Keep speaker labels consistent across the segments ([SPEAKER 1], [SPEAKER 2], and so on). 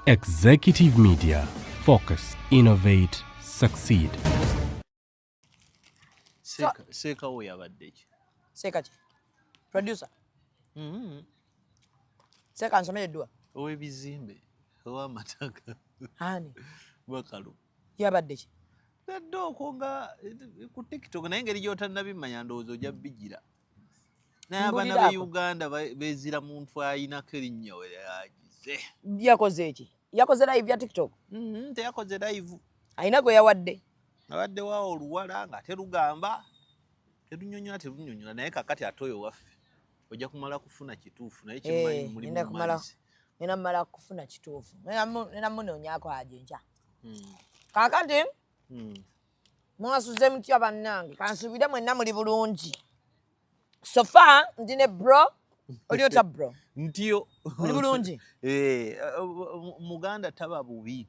[SPEAKER 1] Executive Media. Focus, innovate, succeed.
[SPEAKER 2] Seka we yabadde ki?
[SPEAKER 3] Seka ki? Producer. Seka nsomere dua.
[SPEAKER 2] Ow'ebizimbe, ow'amataka.
[SPEAKER 3] Hani?
[SPEAKER 2] Bakalu.
[SPEAKER 3] Yabadde ki?
[SPEAKER 2] Tadde okwo nga ku TikTok naye engeri gy'otannabimanya ndowooza ojja bigira. Naye abaana b'e Uganda beezira muntu ayinako erinnya we yagize.
[SPEAKER 3] Yakoze ki? Yakoze live ya TikTok?
[SPEAKER 2] Teyakoze live.
[SPEAKER 3] Ayina gwe yawadde.
[SPEAKER 2] Awadde waawo oluwala nga terugamba. Terunyonyola naye kakati ate oyo waffe. Ojja kumala kufuna kituufu naye kimanyi mulimu mmalisi.
[SPEAKER 3] Nina mmala kufuna kituufu. Nina munoonyaako ajenkya. Kakati mwasuze mutya bannange kansubire mwenna muli bulungi. So far ndi ne bro oli ota bro.
[SPEAKER 2] Ntyo.
[SPEAKER 3] Oli bulungi.
[SPEAKER 2] Muganda taba bubi.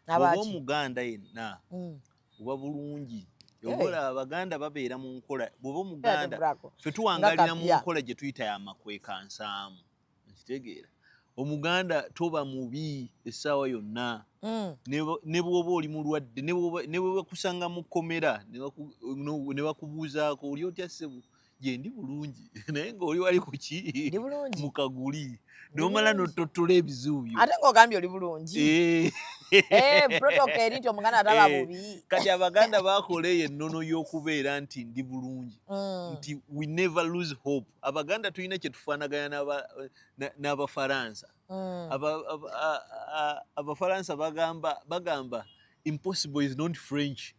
[SPEAKER 2] Oba Omuganda yenna oba bulungi. Yobola Abaganda babeera mu nkola. Bw'oba Omuganda ffe tuwangalira mu nkola gye tuyita y'amakweka nsaamu. Nkitegeera. Omuganda toba mubi essaawa yonna. Ne bw'oba oli mulwadde ne bwe bakusanga mu kkomera ne bakubuuzaako oli otya ssebo gye ndi bulungi naye ng'oli wali ku ki mu kaguli n'omala n'ottottola ebizibu byo.
[SPEAKER 3] Ate ng'ogambye oli bulungi. Protocol eri nti Omuganda ataba bubi.
[SPEAKER 2] Kati Abaganda baakola eyo ennono y'okubeera nti ndi bulungi. Nti we never lose hope. Abaganda tulina kye tufaanaganya n'Abafaransa. Abafaransa bagamba impossible is not French.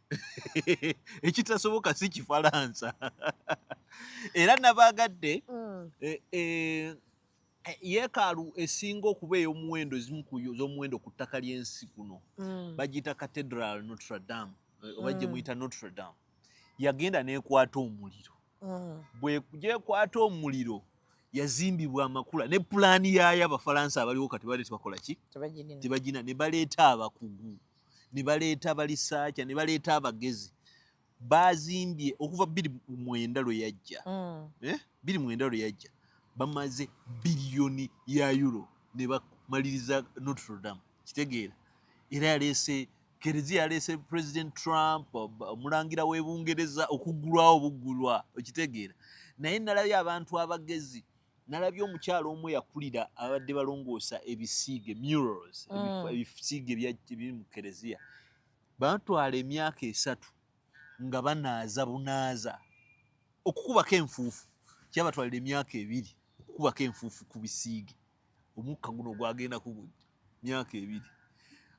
[SPEAKER 2] Ekitasoboka si Kifalansa. Era nabaagadde yeekaalu esinga okuba ey'omuwendo ezimu ku z'omuwendo ku ttaka ly'ensi kuno bagiyita Cathedral Notre Dame oba gye muyita Notre Dame yagenda n'ekwata omuliro. Bwe gyekwata omuliro yazimbibwa amakula ne pulaani yaayo Abafalansa abaliwo kati bali tebakola ki? Tebagina ne baleeta abakugu ne baleeta abalisaaca ne baleeta abagezi. Bazimbye okuva 2009 lwe yajja. 2009 lwe yajja. Bamaze biliyoni ya euro ne bamaliriza Notre Dame. Kitegeera. Era yaleese Kereziya yaleese President Trump, omulangira w'e Bungereza okuggulwawo buggulwa. Okitegeera. Naye nalabye abantu abagezi. Nalabye omukyalo omu yakulira abadde balongoosa ebisiige murals ebisiige biri mu Kereziya. Batwala emyaka 3 nga banaaza bunaaza okukubako enfuufu kyabatwalira emyaka 2 okukubako enfuufu ku bisiige. Omukka guno gwagenda ku myaka 2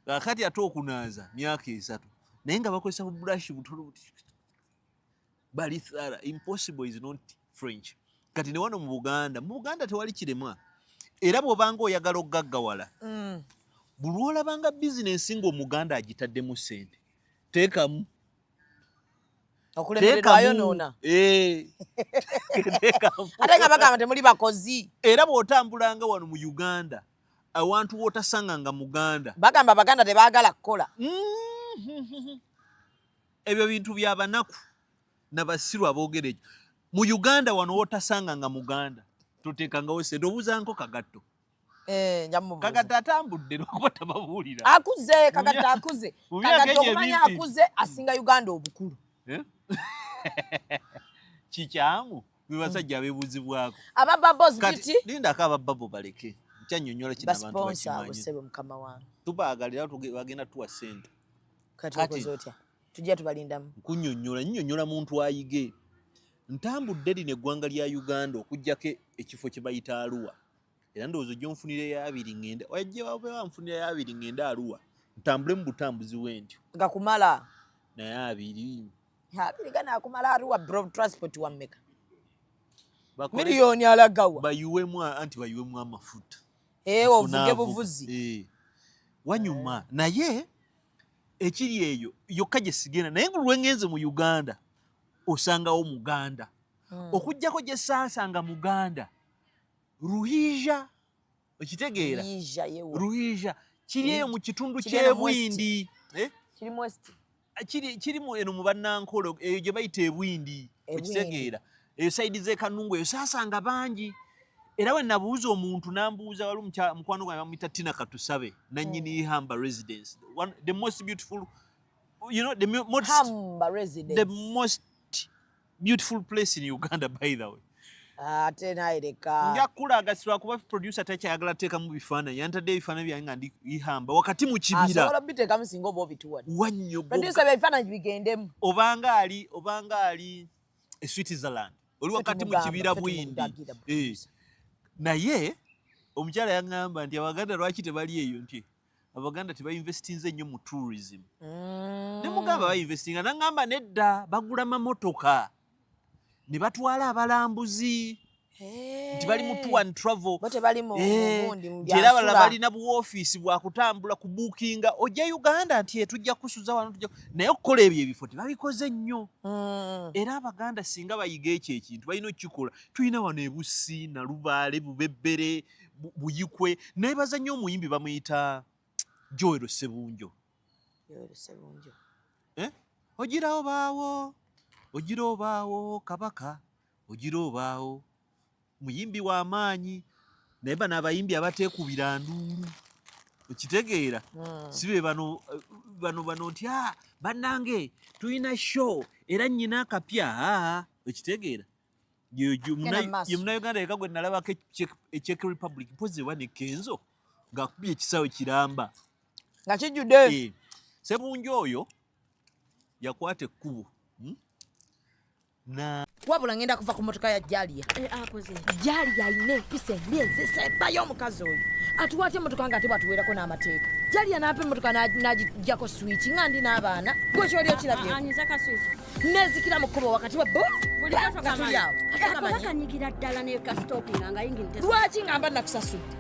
[SPEAKER 2] kakati ate okunaaza myaka 3 naye nga bakozesa bubulashi butono buti bali thara. Impossible is not French. Kati ne wano mu Buganda tewali kirema. Era bw'obanga oyagala okugaggawala buli olabanga bizinensi ng'Omuganda agitaddemu ssente teekamu.
[SPEAKER 3] Okulemererwayo noona. Ate nga bagamba temuli bakozi.
[SPEAKER 2] Era bw'otambulanga wano mu Uganda awantu w'otasanga nga Muganda
[SPEAKER 3] bagamba Abaganda tebaagala kukola.
[SPEAKER 2] Ebyo bintu by'abanaku n'abasiru aboogera ekyo. Mu Uganda wano w'otasanga nga Muganda toteekangawo ssente obuuzanko Kagatto. Kagatto atambudde lwakuba tababuulira.
[SPEAKER 3] Akuze Kagatto akuze. Kagatto okumanya akuze asinga Uganda obukulu.
[SPEAKER 2] Kikyamu bibasajja abeebuzibwako.
[SPEAKER 3] Aba Babos Beauty.
[SPEAKER 2] Lindako aba Babo baleke. Nkyanyonnyola kino abantu bakimanyi.
[SPEAKER 3] Mukama wange.
[SPEAKER 2] Tubaagalira bagenda tuwa ssente.
[SPEAKER 3] Kati okoze otya? Tujja tubalindamu.
[SPEAKER 2] Nnyonnyola muntu ayige. Ntambudde lino eggwanga lya Uganda okuggyako ekifo kye bayita Arua. Era ndowooza ojja onfunira ya 2 ngenda. Wajja wanfunira ya 2 ngenda Arua. Ntambule mu butambuzi w'entyo.
[SPEAKER 3] Gakumala.
[SPEAKER 2] Naye 2.
[SPEAKER 3] Gana akumala Arua bro transport wa mmeka. Miliyoni alagawa.
[SPEAKER 2] Bayuwemu anti bayuwemu amafuta.
[SPEAKER 3] Ovuge buvuzi.
[SPEAKER 2] Wanyuma naye ekiri eyo yokka gye sigenda naye ngulwengenze mu Uganda osangawo Muganda. Okuggyako gye saasanga Muganda Ruhija. Okitegeera? Ruhija kiri eyo mu kitundu ky'Ebwindi.
[SPEAKER 3] Kiri West.
[SPEAKER 2] Kirimu eno mu bannankolo eyo gye bayita Ebwindi. Okitegeera? Eyo sayidi z'e Kanungu eyo saasanga bangi. era we nabuuza omuntu nambuuza wali mukwano gwange bamuyita Tina Katusabe nannyini Ihamba residence, the most beautiful, you know, the most beautiful place in Uganda, by the way.
[SPEAKER 3] Ate naireka
[SPEAKER 2] njakulaga sirwa kuba producer takyayagala teeka mu bifaananyi yantadde ebifaananyi byange nga ndi Ihamba wakati mu kibira
[SPEAKER 3] asobola biteeka musinga oba obituwa
[SPEAKER 2] wannyo
[SPEAKER 3] producer ebifaananyi bigendemu
[SPEAKER 2] obanga ali Switzerland oli wakati mu kibira bwindi naye omukyala yaŋŋamba nti Abaganda lwaki tebali eyo nti Abaganda tebainvestinze nnyo mu tourism. Ne mugamba bainvestinga naŋŋamba nedda bagula mamotoka ne batwala abalambuzi nti bali mu tour and travel era abalala balina buwoofiisi bwakutambula ku bookinga ojja Uganda nti tujja kusuza wano naye okukola ebyo ebifo tebabikoze nnyo. Era Abaganda singa bayiga ekyo ekintu balina okukikola. Tulina wano e Bussi, Nalubaale, Bubebbere, Buyikwe. Neebaza nnyo omuyimbi bamuyita Joel Ssebunjo. Ogira obaawo Kabaka, ogira obaawo muyimbi w'amaanyi naye bano abayimbi abateekubira nduulu okitegeera sibe bano nti bannange tulina show era nnyina akapya okitegeera ye Munnayuganda yeka gwe nalabako e Czech Republic mpozi eba ne Kenzo ng'akubye ekisawo kiramba
[SPEAKER 3] nga kijjudde.
[SPEAKER 2] Ssebunjo oyo yakwata ekkubo
[SPEAKER 3] wabula ngenda kuva ku motoka ya Jalia. Jalia alina empisa embi ezisembayo omukazi oyo atuwaatya emotoka nga ate bwatuweerako n'amateeka. Jalia n'apa emotoka n'agijjako switch nga ndi n'abaana gwe kyoli okirabye nezikira mu kkubo wakati wa nga tuli awo
[SPEAKER 4] akanyigira ddala ne kastopinga nga yingirite.
[SPEAKER 3] Lwaki ngamba nakusasudde?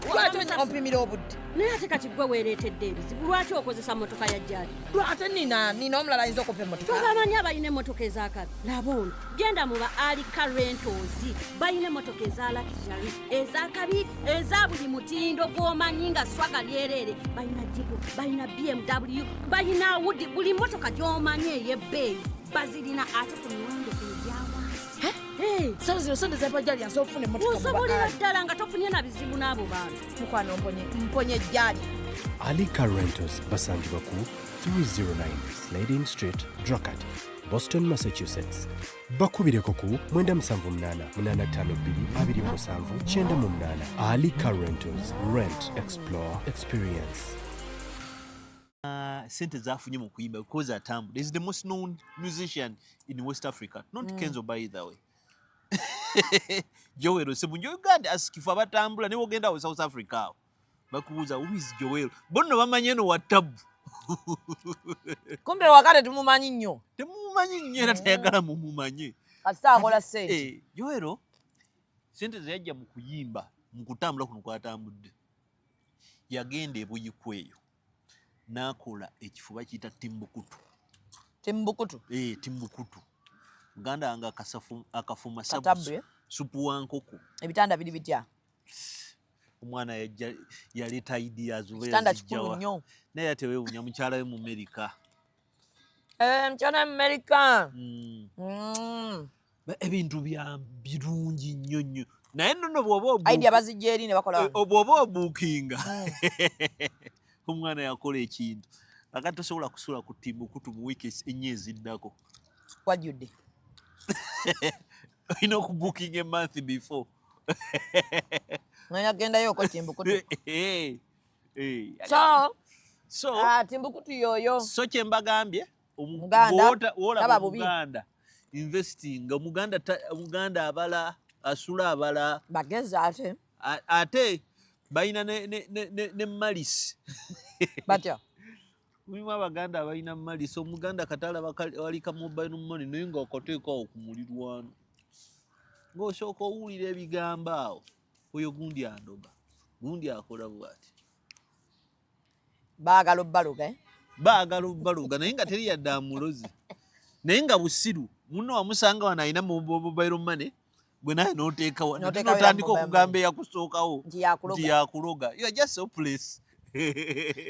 [SPEAKER 3] Lwaki ompimira obudde?
[SPEAKER 4] Naye ate kati gwe weereetedde ebizibu lwaki okozesa motoka ya Jalia?
[SPEAKER 3] Ate nina omulala ayinza okumpa emotoka.
[SPEAKER 4] Tobamanyi abalina emmotoka ez'akabi laba ono genda mu ba Alika Rentals balina emmotoka eza luxury ez'akabi eza buli mutindo gw'omanyi nga swaga lyereere. Balina Jeep, balina BMW, balina Audi, buli mmotoka gy'omanyi ey'ebbeeyi bazirina ate ku miwendo egyawansi.
[SPEAKER 3] Sawa zino sonde za Jalia nsobola okufuna emmotoka.
[SPEAKER 4] Osobolera ddala nga tofunye na bizibu n'abo bantu.
[SPEAKER 3] Mukwano mponye Jalia.
[SPEAKER 1] Alika Rentals basangibwa ku 309 Sliding Street, Dracut, Boston, Massachusetts. Bakubireko ku 978-252-27-98. Alika Rentals. Rent, explore, experience.
[SPEAKER 2] Sente zafunye mu kuyimba because atambula. Is the most known musician in West Africa. Not Kenzo, by the way. Joel Ssebunjo Uganda asikifu abatambula ne wogenda wa South Africa. Bakubuuza who is Joel? Bonno bamanye no wa Tabu.
[SPEAKER 3] Kumbe wakati tumumanyi nnyo.
[SPEAKER 2] Temumanyi nnyo era tayagala mumumanye.
[SPEAKER 3] Kasita akola sente.
[SPEAKER 2] Joel sente ze yajja mu kuyimba mu kutambula kuno kwatambudde. Yagenda e Buyikweyo. N'akola ekifuba kiyita Timbuktu. Timbuktu. Uganda anga akafuma supu wa nkoko.
[SPEAKER 3] Ebitanda biri bitya?
[SPEAKER 2] Omwana yaleeta ideas
[SPEAKER 3] kitanda kikulu nnyo.
[SPEAKER 2] Naye atewewunya mukyala we mu America.
[SPEAKER 3] Mukyala mu America.
[SPEAKER 2] Ebintu birungi nnyo nnyo. Naye nno bw'oba
[SPEAKER 3] idea bazijja eri ne bakola.
[SPEAKER 2] Bw'oba obuukinga. Omwana yakola ekintu. Akati tosobola kusula ku Timbuktu mu wiiki ennya eziddako.
[SPEAKER 3] Wajjudde.
[SPEAKER 2] Olina okubooking a month before.
[SPEAKER 3] Nagendayo ko Timbuktu. So Timbuktu yoyo.
[SPEAKER 2] So kye mbagambye Omuganda investing Omuganda abala asula abala
[SPEAKER 3] bageza
[SPEAKER 2] ate balina ne malisi
[SPEAKER 3] batya
[SPEAKER 2] mulimu Abaganda abalina malisi. Omuganda katala walika mobile money naye nga akateekawo ku mulirwano ng'osooka owulira ebigambo awo oyo gundi andoga gundi akola bw'ati
[SPEAKER 3] baagala obbaluga
[SPEAKER 2] naye nga teri yadde amulozi naye nga busiru muno wamusanga wano alina mobile money gwe naye n'otandika okugamba eyakusookawo nti yakuloga. You are just so pleased.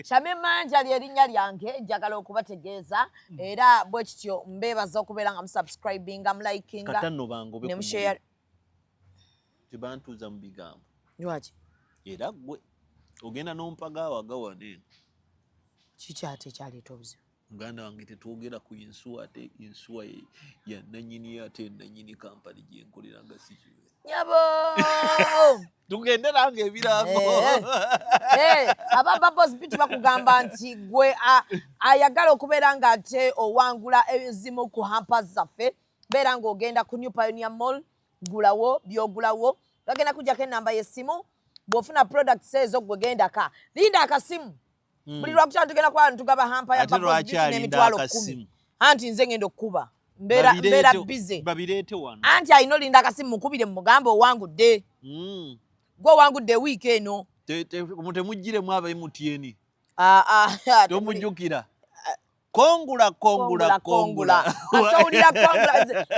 [SPEAKER 3] Shamim Manja lyerinnya lyange njagala okubategeeza era bwe kityo mbeebaza okubeera nga musubscribinga mulikinga
[SPEAKER 2] kata nno bangobe
[SPEAKER 3] ne mushare
[SPEAKER 2] tebantuuza mu bigambo.
[SPEAKER 3] Lwaki?
[SPEAKER 2] Era gwe ogenda n'ompagaawo agawane.
[SPEAKER 3] Kiki ate kyaleeta obuzibu?
[SPEAKER 2] Muganda wange tetwogera ku insuwa ate insuwa ya nannyini ate nannyini kampani gyenkolera nga sikiwe.
[SPEAKER 3] Nyabo!
[SPEAKER 2] Tugende nange ebirango.
[SPEAKER 3] Aba Bubbles Beauty bakugamba nti gwe ayagala okubeera nga ate owangula ezimu ku hampers zaffe, beera ng'ogenda ku New Pioneer Mall, gulawo byogulawo, bagenda kujjako ennamba y'essimu, bw'ofuna products ezo gwe gendaka. Linda akasimu. Buli lwakutya tugenda kuba ntugaba hampa ya Bubbles Beauty n'emitwalo 10. Anti nze ngenda okukuba. Mbeera busy.
[SPEAKER 2] Babireete wano.
[SPEAKER 3] Anti ayina olinda akasimu mukubire mu mugambo owangudde. Gwe owangudde wiiki eno.
[SPEAKER 2] Temugiremu abaMTN. Tomujjukira. Kongula.
[SPEAKER 3] Atowulira kongula.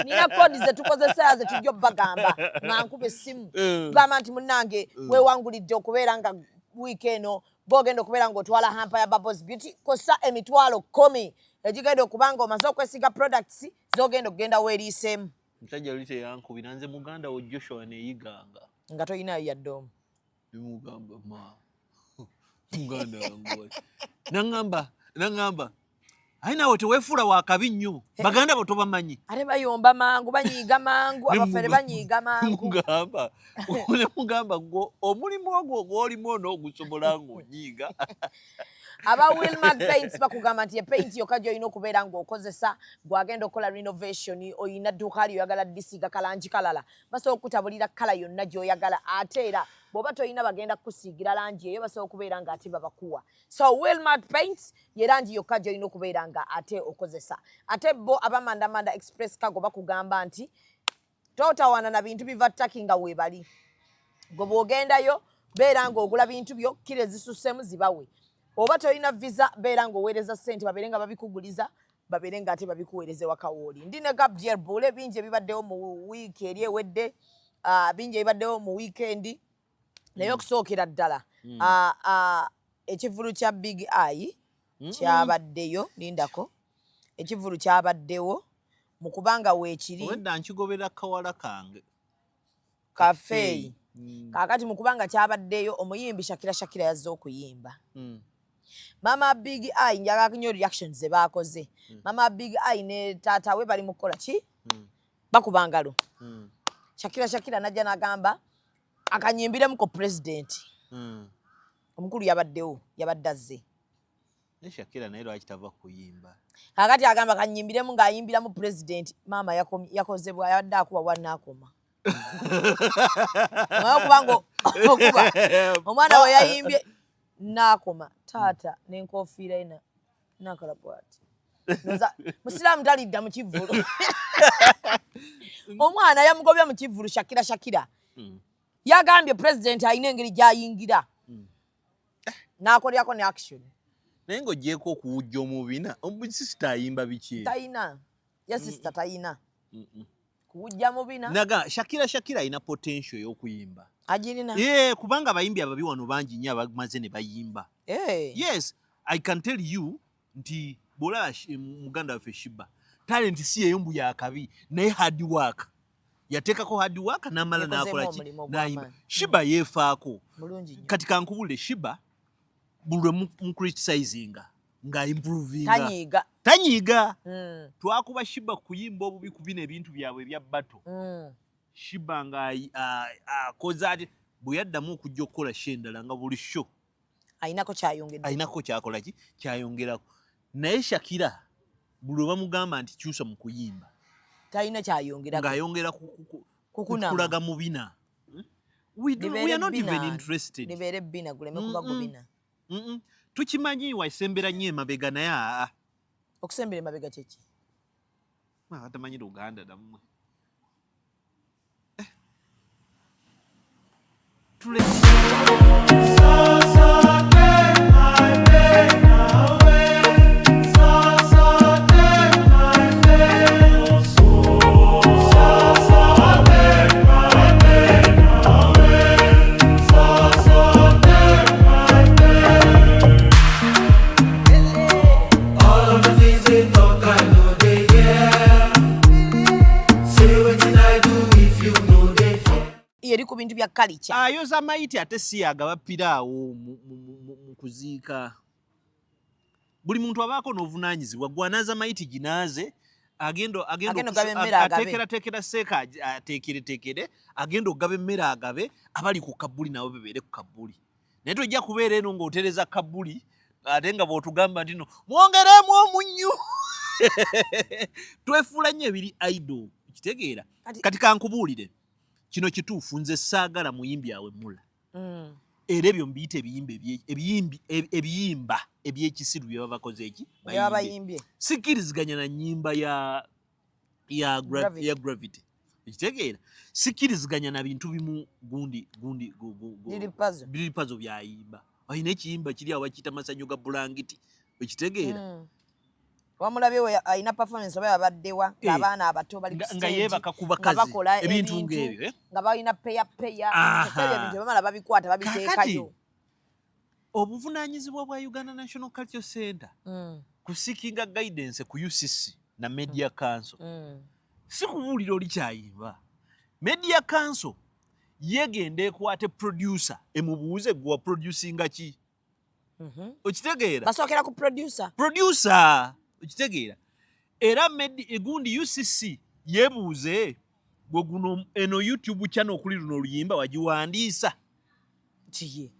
[SPEAKER 3] Nina kodi ze tukozesa ze tujja bagamba. Nga nkube essimu. Tugamba nti munnange weewangulidde okubeera nga wiiki eno bogenda okubeera ng'otwala hampa ya Bubbles Beauty kosa emitwalo 10 egigenda okubanga omaze okwesiga products zogenda okugenda weeriiseemu.
[SPEAKER 2] Musajja oli teyankubira nze muganda wo Joshua neeyiganga.
[SPEAKER 3] Nga toyinayo yadde omu.
[SPEAKER 2] Nemugamba muganda wange. Nangamba ayi naawe teweefuula wa kabi nnyo. Baganda bo tobamanyi.
[SPEAKER 3] Ate bayomba mangu, banyiiga mangu, abafere banyiiga mangu.
[SPEAKER 2] Mugamba omulimu ogwo gw'olimu onoogusobola ng'onyiiga.
[SPEAKER 3] Aba Wilmark Paints bakugamba nti paint yokka gy'olina okubeera ng'okozesa gwagenda okukola renovation, oyina dduuka lyo oyagala disiiga kalangi kalala, basobola okukutabulira kala yonna gy'oyagala, ate era bw'oba toyina bagenda kukusiigira langi eyo basobola okubeera nga ate babakuwa. So Wilmark Paints ye langi yokka gy'olina okubeera nga ate okozesa. Ate bo abamandamanda Express Cargo bakugamba nti totawana na bintu biva Turkey nga weebali. Gwe bw'ogendayo beera ng'ogula bintu byo kilo ezisussemu zibawe. Oba toyina visa beera ng'oweereza ssente babeere nga babikuguliza babeere nga ate babikuweereze waka wooli. Ndi ne Gabriel Bule bingi ebibaddewo mu wiiki eri ewedde, bingi ebibaddewo mu wiikendi, naye okusookera ddala ekivulu kya Big Eye kyabaddeyo. Lindako ekivulu kyabaddewo mu kubanga weekiri
[SPEAKER 2] wedda nkigobera kawala kange
[SPEAKER 3] kafeeyi. Kaakati mu kubanga kyabaddeyo omuyimbi Shakira yazze okuyimba. Mama Big Eye njagala nnyo reactions ze baakoze. Mama Big Eye ne taata we bali mu kukola ki? Bakuba ngalo. Shakira najja n'agamba akanyimbiremu ko president. Omukulu yabaddewo, yabadde azze.
[SPEAKER 2] Ne Shakira naye lwaki tava kuyimba?
[SPEAKER 3] Kaakati agamba akanyimbiremu ng'ayimbiramu president. Maama yakoze bwa yabadde akuba wannaakoma. Kubanga okuba omwana we yayimbye n'akoma. Taata n'enkofiira ena n'akola bw'ati. Musiraamu talidda mu kivvulu. Omwana yamugobya mu kivvulu Shakira. Yagambye president alina engeri gy'ayingira. N'akolyako ne action.
[SPEAKER 2] Naye ng'ogyeko okuwujja omubina, omusisita ayimba biki?
[SPEAKER 3] Tayina. Ya sister tayina. Kuwujja mubina.
[SPEAKER 2] Naga Shakira alina potential y'okuyimba.
[SPEAKER 3] Agirina?
[SPEAKER 2] Kubanga abayimbi ababi wano bangi nnyo abamaze ne bayimba. Yes, I can tell you nti bw'olaba muganda waffe Shiba, talent si yeyo mbu yakabi naye hard work. Yateekako hard work n'amala n'akola ki? N'ayimba. Shiba yeefaako. Kati kankubule Shiba buli lwe mucriticizinga ng'aimprovinga. Tanyiiga. Twakuba Shiba kuyimba obubi ku bino ebintu byabwe ebya bato. Shiba ng'akoze ati bwe yaddamu okujja okukola show endala nga buli show
[SPEAKER 3] ayinako kyakola ki? Kyayongerako. Naye Shakira buli lwe bamugamba nti kyusa mu kuyimba talina kyayongerako.
[SPEAKER 2] Ng'ayongera kulaga mu bina. We are not even interested.
[SPEAKER 3] Libeere bina guleme kuba gubina.
[SPEAKER 2] Tukimanyi wasembera nnyo emabega naye
[SPEAKER 3] okusembera emabega kyeki?
[SPEAKER 2] Atamanyi Luganda dammwe.
[SPEAKER 3] eri ku bintu bya culture.
[SPEAKER 2] Ayoza maiti ate si agaba piraawo mu kuziika. Buli muntu abaako n'obuvunaanyizibwa gwanaza maiti ginaaze agenda ateekera seeka ateekere agenda okugaba emmere agabe abali ku kabbuli nabo bebeere ku kabbuli. Naye tojja kubeera eno ng'otereza kabbuli ate nga bw'otugamba nti no mwongeremu omunnyu. Twefuula nnyo ebiri idol kitegeera. Kati kankubuulire kino kituufu nze saagala muyimbi awe Mula. Era ebyo mbiyita ebiyimba eby'ekisiru bye baba bakoze eki
[SPEAKER 3] bayimbye.
[SPEAKER 2] Sikkiriziganya na nnyimba ya Gravity. Ekitegeera sikkiriziganya na bintu bimu gundi biri puzzle byayimba. Ayina ekiyimba kiri awo bakiyita masanyo ga bulangiti. Ekitegeera
[SPEAKER 3] wamulabye we ayina performance oba yabaddewa ng'abaana abato bali
[SPEAKER 2] nga yeebaka ku bakazi ebintu ng'ebyo
[SPEAKER 3] nga balina peya ebintu bamala babikwata babiteekayo.
[SPEAKER 2] Obuvunaanyizibwa bwa Uganda National Cultural Center kusikinga guidance ku UCC na Media Council si kubuulira oli kyayimba. Media Council yegenda ekwate producer emubuuze gwe wa producinga ki. Okitegeera
[SPEAKER 3] basookera ku producer
[SPEAKER 2] okitegeera. Era egundi UCC yebuuze gwe guno eno YouTube channel okuli luno oluyimba wagiwandiisa
[SPEAKER 3] kiye.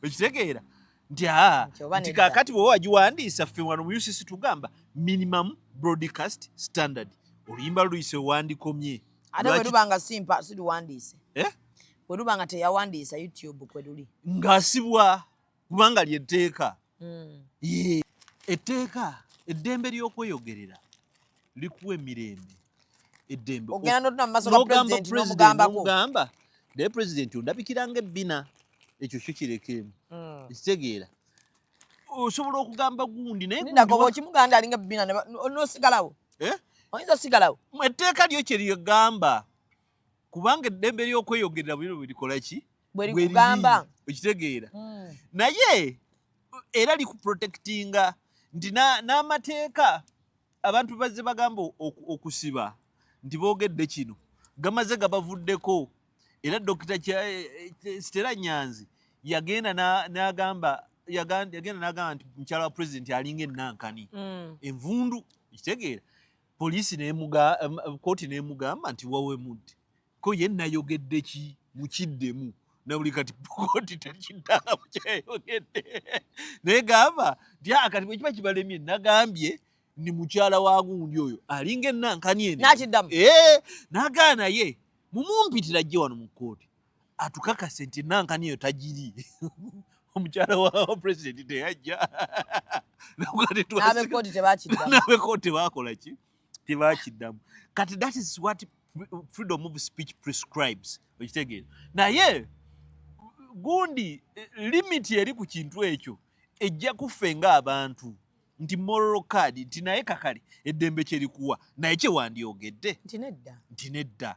[SPEAKER 2] Okitegeera nti kaakati bwe wagiwandiisa ffe wano mu UCC tugamba minimum broadcast standard. Oluyimba luyise wandikomye.
[SPEAKER 3] Ate bwe lubanga simpa siluwandiise. Bwe lubanga teyawandiisa YouTube kwe luli.
[SPEAKER 2] Ng'asibwa kubanga lyetteeka. Etteeka eddembe ly'okweyogerera likuwa emirembe. Eddembe
[SPEAKER 3] ogenda n'otuna mu maaso ga president n'omugambako
[SPEAKER 2] naye president ondabikiranga ebbina ekyo kyo kirekeemu. Ekitegeera osobola okugamba gundi naye
[SPEAKER 3] ndako okimuganda alinga ebbina n'osigalawo. Oyinza osigalawo.
[SPEAKER 2] Etteeka lyo kye lyegamba kubanga eddembe ly'okweyogerera bino bwe likola ki
[SPEAKER 3] bwe likugamba.
[SPEAKER 2] Okitegeera naye era likuprotectinga nti n'amateeka abantu bazze bagamba okusiba nti boogedde kino gamaze gabavuddeko. Era Dr. Stella Nyanzi yagenda n'agamba nti mukyala wa president alinga ennankani envundu. Ekitegeera poliisi kooti n'emugamba nti wawemudde ko ye nayogedde ki mukiddemu na buli kati kooti tekiddanga mukyayogedde. Naye gamba nti kati bwe kiba kibalemye nagambye ni mukyala wa gundi oyo alinga ennankani eno
[SPEAKER 3] n'akiddamu.
[SPEAKER 2] N'agaana ye mumumpitira ajje wano mu kkooti atukakase nti ennankani eyo tagiri. Omukyala wa president teyajja. N'abekooti tebakola ki tebakiddamu. Kati that is what freedom of speech prescribes. Okitegeera naye gundi limiti eri ku kintu ekyo ejja kuffe ng'abantu nti moral card nti naye kakali eddembe kye likuwa naye kye wandyogedde nti nedda.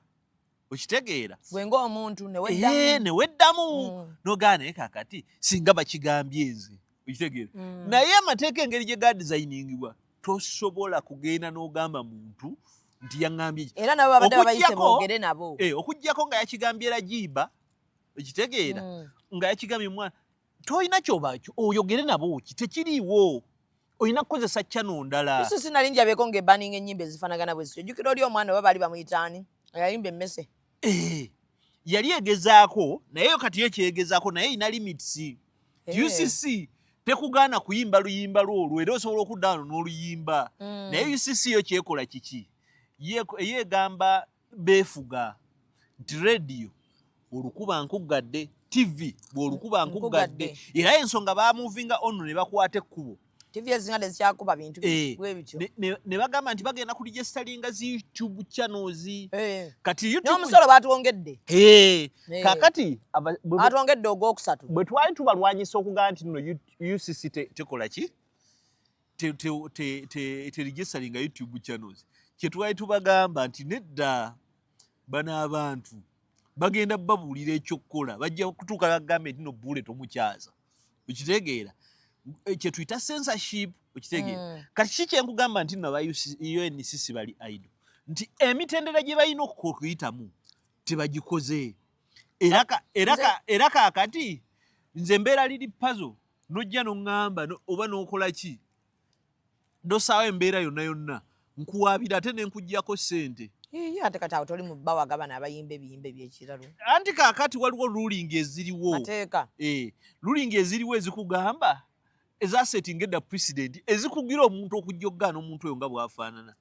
[SPEAKER 2] Okitegeera
[SPEAKER 3] gwe ng'omuntu
[SPEAKER 2] neweddamu n'ogaana naye kakati singa bakigambye nze. Okitegeera naye amateeka engeri gye gadizayiningibwa tosobola kugenda n'ogamba muntu nti yaŋŋambye
[SPEAKER 3] era nabo babadde babayise boogere nabo
[SPEAKER 2] okuggyako nga yakigambye Rajiba. Okitegeera nga yakigambye mwana toyina kyobakyo oyogere nabo kitekiriiwo oyina kukozesa channel ndala.
[SPEAKER 3] Iso sinali njabyeko ng'ebbaninga ennyimba ezifaanagana bwe zityo. Ojjukira oli omwana oba baali bamuyitaani yayimba emmese.
[SPEAKER 2] Yali egezaako naye kati yo kyegezaako naye ina limits. UCC tekugaana kuyimba luyimba lwolwo era osobola okuddaano n'oluyimba. Naye UCC yo kyekola kiki yeegamba beefuga nti radio olukuba nkuggadde TV bw'olukuba nkuggadde. Era ensonga baamuvinga ono ne bakwata ekkubo.
[SPEAKER 3] TV ezinga tezikyakuba bintu bwe bityo.
[SPEAKER 2] Ne bagamba nti bagenda ku registeringa zi YouTube channels. Kati YouTube
[SPEAKER 3] n'omusolo baatuwongedde.
[SPEAKER 2] Kaakati
[SPEAKER 3] baatuwongedde ogwokusatu.
[SPEAKER 2] Bwe twali tubalwanyisa okugamba nti nno UCC tekola ki registeringa YouTube channels. Kye twali tubagamba nti nedda bano abantu bagenda babuulira ekyokkola bajja kutuuka bagambe nti no bule tomukyaza. Okitegeera kye tuyita censorship. Okitegeera kati ki kyenkugamba nti nno aba UNCC bali idle nti emitendera gye balina okuyitamu tebagikoze. era kaakati nze mbeera liri puzzle nojja noŋŋamba oba n'okola ki nosaawo embeera yonna nkuwaabira ate ne nkuggyako ssente.
[SPEAKER 3] Ate kati awo toli mu bba wagabana abayimba ebiyimba ebyekiralo.
[SPEAKER 2] Anti kaakati waliwo ruling eziriwo. Ruling eziriwo ezikugamba ezasetinga edda president ezikugira omuntu okujja okugaana omuntu oyo nga bw'afaanana.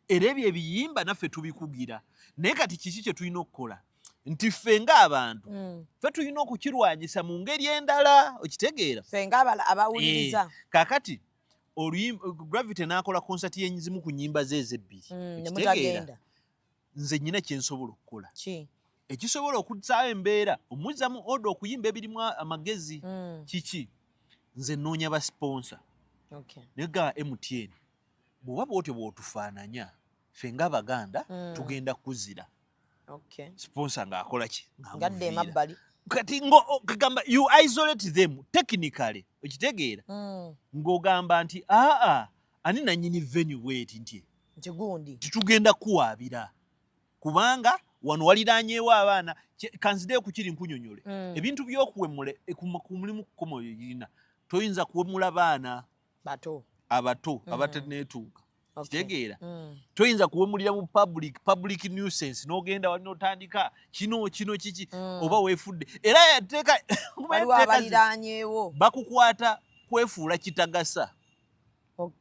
[SPEAKER 2] Era ebyo ebiyimba naffe tubikugira. Naye kati kiki kye tulina okukola? Nti ffe ng'abantu ffe tulina okukirwanyisa mu ngeri endala, okitegeera?
[SPEAKER 3] Ffe ng'abawuliriza.
[SPEAKER 2] Kaakati Gravity n'akola konsati y'enzimu ku nnyimba ze ezebbiri. Okitegeera? Nze nnyina kye nsobola okukola. Ekisobola okuzzaawo embeera omuzzamu oda okuyimba ebirimu amagezi. Kiki? Nze nnoonya ba sponsor. Naye ga MTN bw'oba bw'otyo bw'otufaananya ffe ng'Abaganda tugenda kuzira. Sponsor ng'akola ki?
[SPEAKER 3] Ngadde emabbali.
[SPEAKER 2] Kati kagamba you isolate them technically, okitegeera? Ng'ogamba nti ani nannyini venue bweti nti
[SPEAKER 3] gundi
[SPEAKER 2] titugenda kuwaabira kubanga wano waliraanyeewo abaana kanzideyo ku kiri nkunyonyole ebintu by'okuwemula ku mulimu kukomo yirina toyinza kuwemula baana abato abateneetuuka. Kitegeera? Toyinza kuwemulira mu public nuisance n'ogenda wali n'otandika kino kiki oba weefudde. Era yateeka
[SPEAKER 3] waliwo abaliraanyeewo
[SPEAKER 2] bakukwata kwefuula kitagasa.
[SPEAKER 3] Mu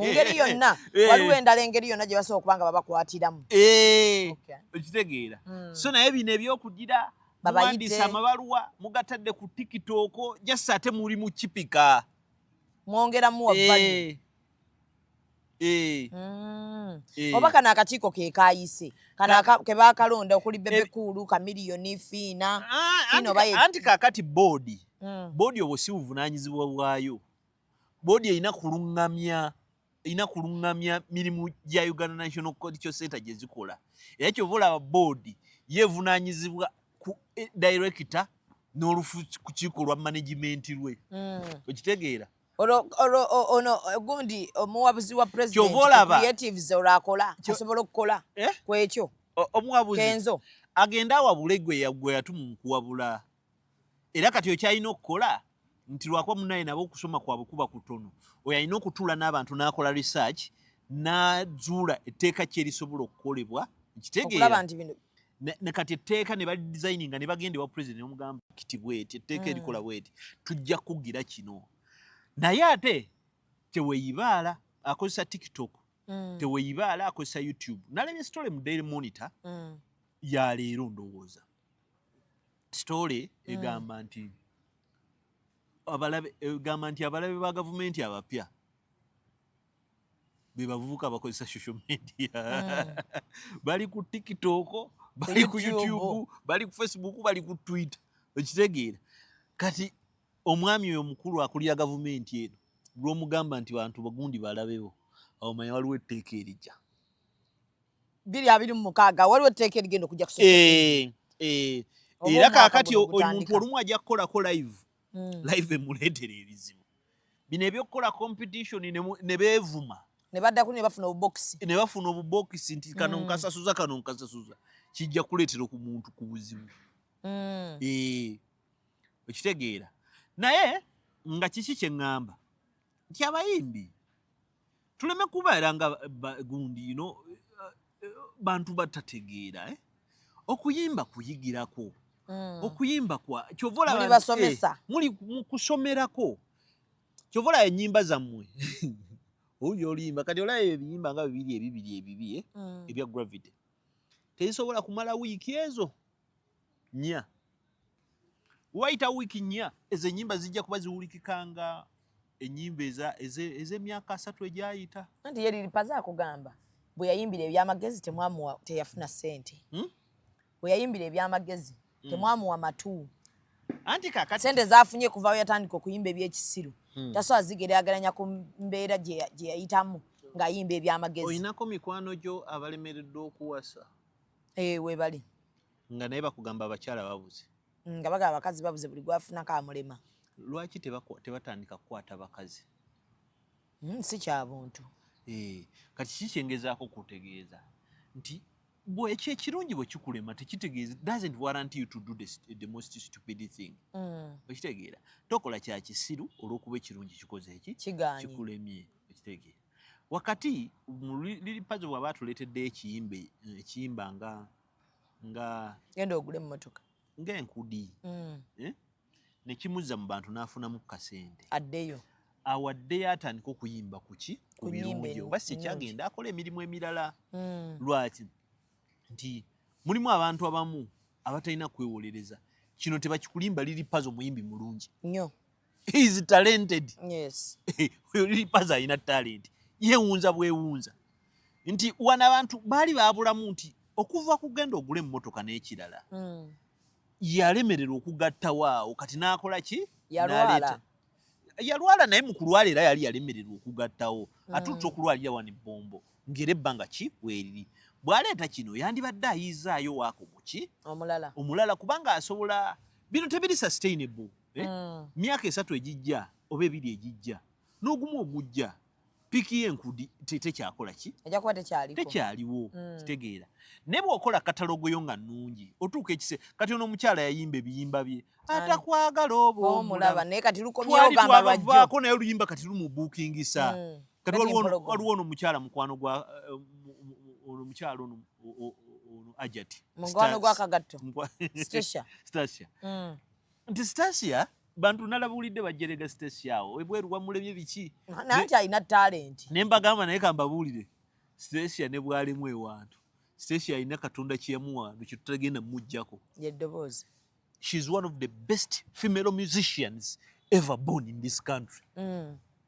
[SPEAKER 3] ngeri yonna waliwo endala engeri yonna gye basobola okuba nga babakwatiramu.
[SPEAKER 2] Okitegeera? So naye bino ebyokugira muwandiisa amabaluwa mugatadde ku TikTok just ate muli mu kipika.
[SPEAKER 3] Mwongeramu wabbali. Oba kano akakiiko ke kaayise kano ke baakalonda okuli Bebe Cool, Chameleone, Fiina.
[SPEAKER 2] Anti kaakati boodi obwo si buvunaanyizibwa bwayo. Boodi erina kuluŋŋamya mirimu gya Uganda National Cultural Center gye zikola. Era kyova olaba boodi yeevunaanyizibwa ku director n'olufu ku kiiko lwa management lwe. Okitegeera? Ono
[SPEAKER 3] gundi omuwabuzi wa president creatives olwakola asobola okukola ku ekyo.
[SPEAKER 2] Omuwabuzi
[SPEAKER 3] Kenzo
[SPEAKER 2] agenda awabule gwe yatuma mu kuwabula. Era kati okyalina okukola nti lwakuba munnaye nabo okusoma kwabwe kuba kutono. Oyo alina okutuula n'abantu n'akola research n'azuula etteeka ki erisobola okukolebwa. Kitegeera? Ne kati etteeka ne balidesigninga ne bagenda ewa president omugamba kiti bweti etteeka erikola bweti tujja kugira kino. Naye ate teweeyibaala akozesa TikTok, teweeyibaala akozesa YouTube. Nalabye story mu Daily Monitor ya leero ndowooza. Story egamba nti abalabe ba gavumenti abapya be bavubuka bakozesa social media. Bali ku TikTok, bali ku YouTube, bali ku Facebook, bali ku Twitter. Okitegeera? Kati omwami oyo omukulu akulira gavumenti eno lw'omugamba nti bantu bagundi balabewo awo manya waliwo etteeka erijja.
[SPEAKER 3] 2026 waliwo etteeka erigenda okujja ku
[SPEAKER 2] era kaakati omuntu olumu ajja kukolako live emuleetera ebizibu. Bino ebyokukola competition ne beevuma
[SPEAKER 3] ne baddako ne bafuna
[SPEAKER 2] obubokisi nti kano nkasasuza kano nkasasuza kijja kuleetera ku muntu ku buzibu. Okitegeera? Naye nga kiki kye ŋŋamba nti abayimbi tuleme kubeera nga gundi bantu batategeera. Okuyimba kuyigirako. Okuyimba kyova olaba muli mu kusomerako. Kyova olaba ennyimba zammwe oli oluyimba kati olaba ebiyimba nga bibiri ebya Gravity tezisobola kumala wiiki ezo 4. Wayita wiiki 4 ezo ennyimba zijja kuba ziwulikikanga ennyimba ez'emyaka 3 egyayita.
[SPEAKER 3] Anti ye Lilipaza akugamba bwe yayimbira ebyamagezi teyafuna ssente. Bwe yayimbira ebyamagezi temwamuwa matu.
[SPEAKER 2] Anti kaakati
[SPEAKER 3] ssente zaafunye kuva yatandika okuyimba ebyekisiru tasobola zigeraageranya ku mbeera gye yayitamu ng'ayimba ebyamagezi.
[SPEAKER 2] Olinako mikwano gyo abalemereddwa okuwasa?
[SPEAKER 3] Weebali.
[SPEAKER 2] Nga naye bakugamba abakyala babuze.
[SPEAKER 3] Nga bagaba abakazi babuze buli gwafunako amulema.
[SPEAKER 2] Lwaki tebatandika kukwata abakazi?
[SPEAKER 3] Si kya buntu.
[SPEAKER 2] Kati kikyengezako kutegeeza nti bwe ekirungi bwe kikulema tekitegeeza doesn't warrant you to do the most stupid thing. Okitegeera tokola kya kisiru olw'okuba ekirungi kikoze eki kikulemye. Okitegeera wakati liri pazo bw'aba atuleetedde ekiyimba nga
[SPEAKER 3] genda ogule emmotoka
[SPEAKER 2] ng'enkudi ne kimuzza mu bantu n'afunamu kasente
[SPEAKER 3] addeyo
[SPEAKER 2] awaddeyo atandika okuyimba ku birungi oba si kyagenda akola emirimu emirala. Lwaki nti mulimu abantu abamu abatalina kwewolereza kino tebakikulimba liri pazo muyimbi mulungi
[SPEAKER 3] nnyo.
[SPEAKER 2] He is talented.
[SPEAKER 3] Yes.
[SPEAKER 2] Liri pazo alina talent yeewunza bwewunza nti wana abantu baali baabulamu nti okuva kugenda ogula emmotoka n'ekirala yalemererwa okugattawo awo kati n'akola ki yalwala naye mu kulwala era yali yalemererwa okugattawo atutte okulwalira wano ebbombo ng'era ebbanga ki weeriri bw'aleeta kino yandibadde ayizaayo waako muki omulala kubanga asobola bino tebiri sustainable. Myaka 3 egijja oba 2 egijja n'ogumu ogujja piki y'enkudi tekyakola ki tekyaliwo. Kitegeera naye bw'okola katalogo yo nga nnungi otuuka ekise kati ono omukyala yayimba ebiyimba bye atakwagala oba
[SPEAKER 3] omulaba naye kati lukomyewo gamba
[SPEAKER 2] lwajjo naye oluyimba kati lumubuukingisa. Kati waliwo ono omukyala mukwano gwa omukyala ono Ajati
[SPEAKER 3] mukwano gwa Kagatto
[SPEAKER 2] Stasia nti Stasia bantu nalabulidde bajjerega Stasia awo ebweru wamulebye biki
[SPEAKER 3] nanti alina talent
[SPEAKER 2] ne mbagamba naye kambabuulire Stasia ne bwalimu ewantu Stasia alina Katonda kyeyamuwandu kye tutagenda mujjako
[SPEAKER 3] yeddoboozi.
[SPEAKER 2] She's one of the best female musicians ever born in this country.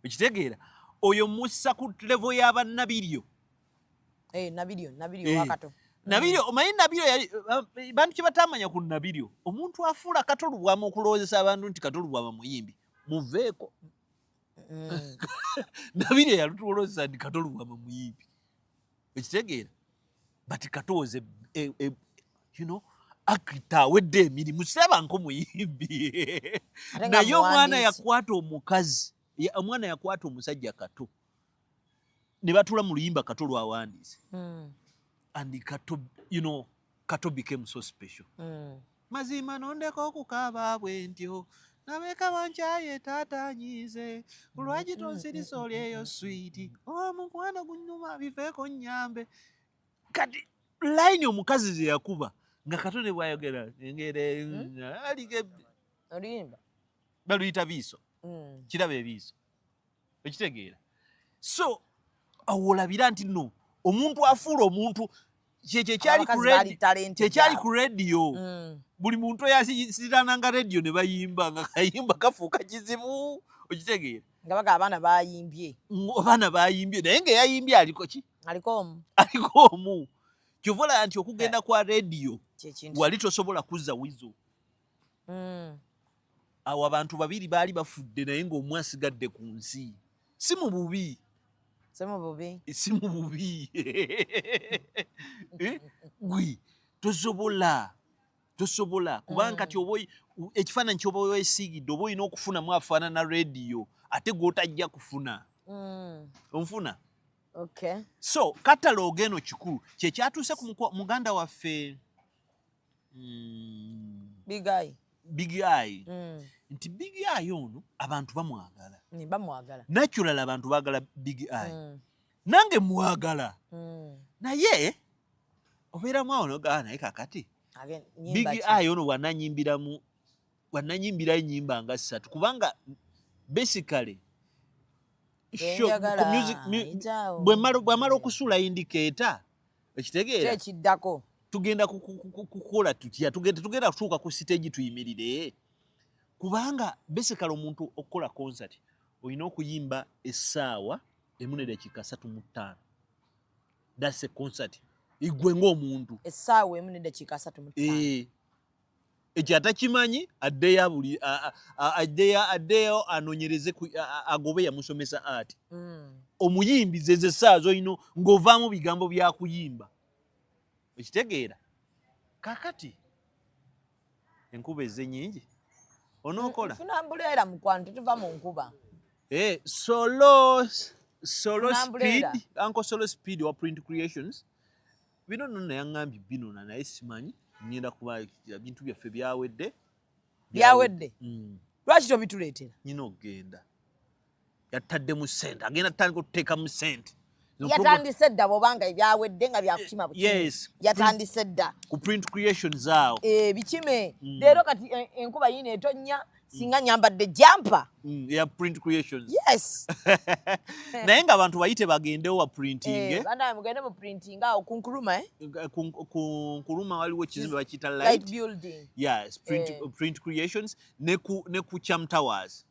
[SPEAKER 2] Ekitegeera oyo mussa ku level y'abannabiryo.
[SPEAKER 3] Nabiryo wakato.
[SPEAKER 2] Nabiryo omanyi Nabiryo bantu kye batamanya ku Nabiryo omuntu afuula katolubwama okulowoozesa abantu nti katolubwama muyimbi muveeko. Nabiryo yalutulowooza nti katolubwama muyimbi. Ekitegeera bati katooze akita awedde emirimu siraba nko muyimbi naye omwana yakwata omukazi omwana yakwata omusajja kato ne batula mu luyimba kato lwawandiise and kato kato became so special. Mazima nondeko okukaaba bwentyo nabeka wankyaye tatanyize kulwaki tonsirisooli eyo switi omukwano gunyuma biveeko nnyambe kati line omukazi ze yakuba nga Katone bwayogera engere alige
[SPEAKER 3] oluyimba
[SPEAKER 2] baluyita biiso kiraba ebiiso ekitegeera so awolabira nti no omuntu afuula omuntu kyekyali ku radio buli muntu oyasirananga radio ne bayimba nga kayimba kafuuka kizibu okitegeera
[SPEAKER 3] nga baga abaana bayimbye
[SPEAKER 2] naye ngaeyayimbye aliko ki
[SPEAKER 3] aliko
[SPEAKER 2] omu kyovola nti okugenda kwa radio wali tosobola kuzza wizo. Awo abantu babiri baali bafudde naye ng'omu asigadde ku nsi si mu bubi gwe tosobola kubanga kati oba ekifaananyi kyoba weesiigidde oba olina okufunamu afaanana radio ate gw'otajja kufuna onfuna.
[SPEAKER 3] Okay.
[SPEAKER 2] So katalogo eno kikulu kyekyatuuse ku muganda waffe
[SPEAKER 3] Big Eye
[SPEAKER 2] nti Big Eye ono abantu bamwagala natural abantu baagala Big Eye nange mwagala naye obeeramu awo nogaa naye kakati Big Eye ono wananyimbira ennyimba nga 3 kubanga basically bwemala okusuula indicator ekitegeera
[SPEAKER 3] ekiddako
[SPEAKER 2] tugenda kukola tutya tugenda kutuuka ku stage tuyimirire kubanga basically omuntu okukola concert olina okuyimba essaawa 1:35. That's a concert igwe ng'omuntu
[SPEAKER 3] essaawa 1:35
[SPEAKER 2] ekyo atakimanyi addeyo anoonyereze agobe yamusomesa ati omuyimbi zeze essaawa z'olina ng'ovaamu bigambo bya kuyimba ekitegeera kakati enkuba ezze nnyingi onookola
[SPEAKER 3] funambuleera mukwano tetuva mu nkuba
[SPEAKER 2] Solo Speed Uncle Solo Speed wa Print Creations bino nno yaŋŋambye bino naye simanyi ngenda kuba bintu byaffe byawedde
[SPEAKER 3] lwaki tobituleetera
[SPEAKER 2] nyina okgenda yatadde mu ssente agenda tutandika okuteeka mu ssente
[SPEAKER 3] yatandise dda bw'obanga ebyawedde nga byakukima
[SPEAKER 2] yes
[SPEAKER 3] yatandise dda
[SPEAKER 2] ku print creations awo
[SPEAKER 3] bikime leero kati enkuba yina etonnya singa nyambadde jampa
[SPEAKER 2] ya print creations
[SPEAKER 3] yes
[SPEAKER 2] naye nga abantu bayite bagendewo wa printing
[SPEAKER 3] bandaye mugende mu printing awo ku nkuluma
[SPEAKER 2] ku nkuluma waliwo ekizimbe bakiyita
[SPEAKER 3] light building
[SPEAKER 2] yes print creations ne ku Cham Towers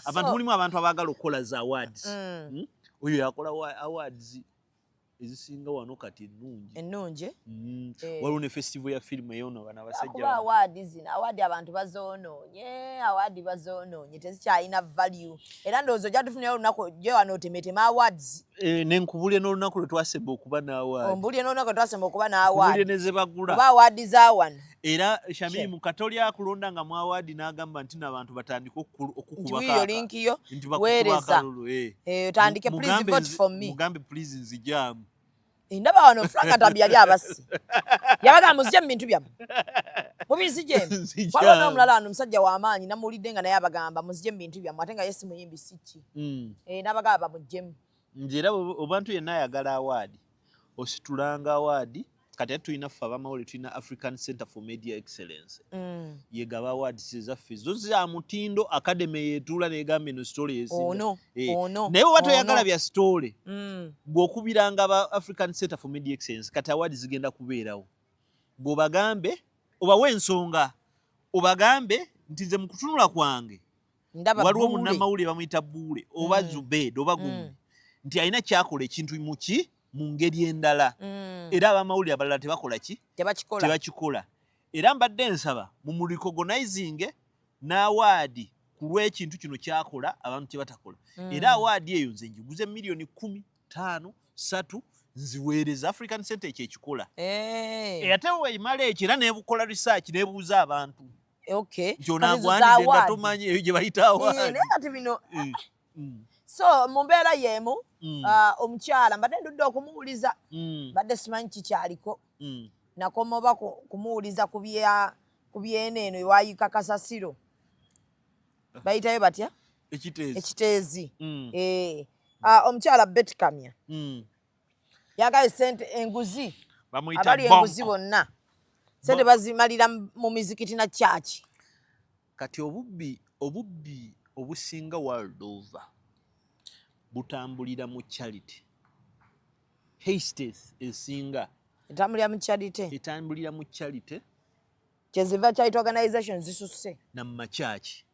[SPEAKER 2] abantu mulimu abantu abaagala okukola za awards oyo yakola awards ezisinga wano kati
[SPEAKER 3] ennungi
[SPEAKER 2] waliwo ne festival ya firimu eyono bana abasajja
[SPEAKER 3] awadi abantu bazoonoonye tezikyalina value era ndowooza ojja tufunayo olunaku gye wano otemetema awards
[SPEAKER 2] nenkubulye n'olunaku lwe twasemba okuba
[SPEAKER 3] n'awards
[SPEAKER 2] ne ze bagula
[SPEAKER 3] oba awards za wano
[SPEAKER 2] era Shamiri mu katolya akulonda nga mu award n'agamba nti n'abantu batandika
[SPEAKER 3] okukuba linkiyo weereza otandike please vote for me
[SPEAKER 2] mugambe please nzijamu
[SPEAKER 3] ndaba wano Frank Tambi yali abasi yabaga muzije mu bintu byammwe mubizije waliwo n'omulala wano omusajja w'amaanyi namuwulidde nga naye abagamba muzije mu bintu byammwe ate nga yesi muyimbi siki n'abagamba bamuggyemu
[SPEAKER 2] njeera obantu yenna ayagala award ositulanga award kati ate tulina ffe abamawulire tulina African Center for Media Excellence yegaba awards zaffe zo za mutindo academy yetuula negamba eno story esinga naye bwe batoyagala bya story bw'okubiranga aba African Center for Media Excellence kati awards zigenda kubeerawo bw'obagambe obawe ensonga obagambe nti nze mu kutunula kwange waliwo munnamawulire bamuyita Buule oba Zubed oba Gumi nti alina kyakola ekintu mu ngeri endala era abamawulire abalala tebakikola era mbadde nsaba mu recognizing n'awaadi ku lw'ekintu kino kyakola abantu tebatakola era awaadi eyo nze njiguze million 10, 5, 3 nziweereza African Center ekyo ekikola ate weimala ekyo era nebukola research nebuuza abantu kyonagwanidde nga tomanyi eyo gye bayita awaadi
[SPEAKER 3] so mu mbeera y'emu omukyala mbadde ndudde okumuwuliza mbadde simanyi kikyaliko nakoma oba kumuwuliza ku byeneeno ewayiika kasasiro bayitayo batya ekiteezi omukyala Betty Kamya yagaye sente enguzi abali enguzi bonna sente bazimalira mu mizikiti na church
[SPEAKER 2] kati obubbi obusinga world over butambulira mu charity hastings esinga
[SPEAKER 3] etambulira mu charity kyeziva charity organization zisusse
[SPEAKER 2] na machachi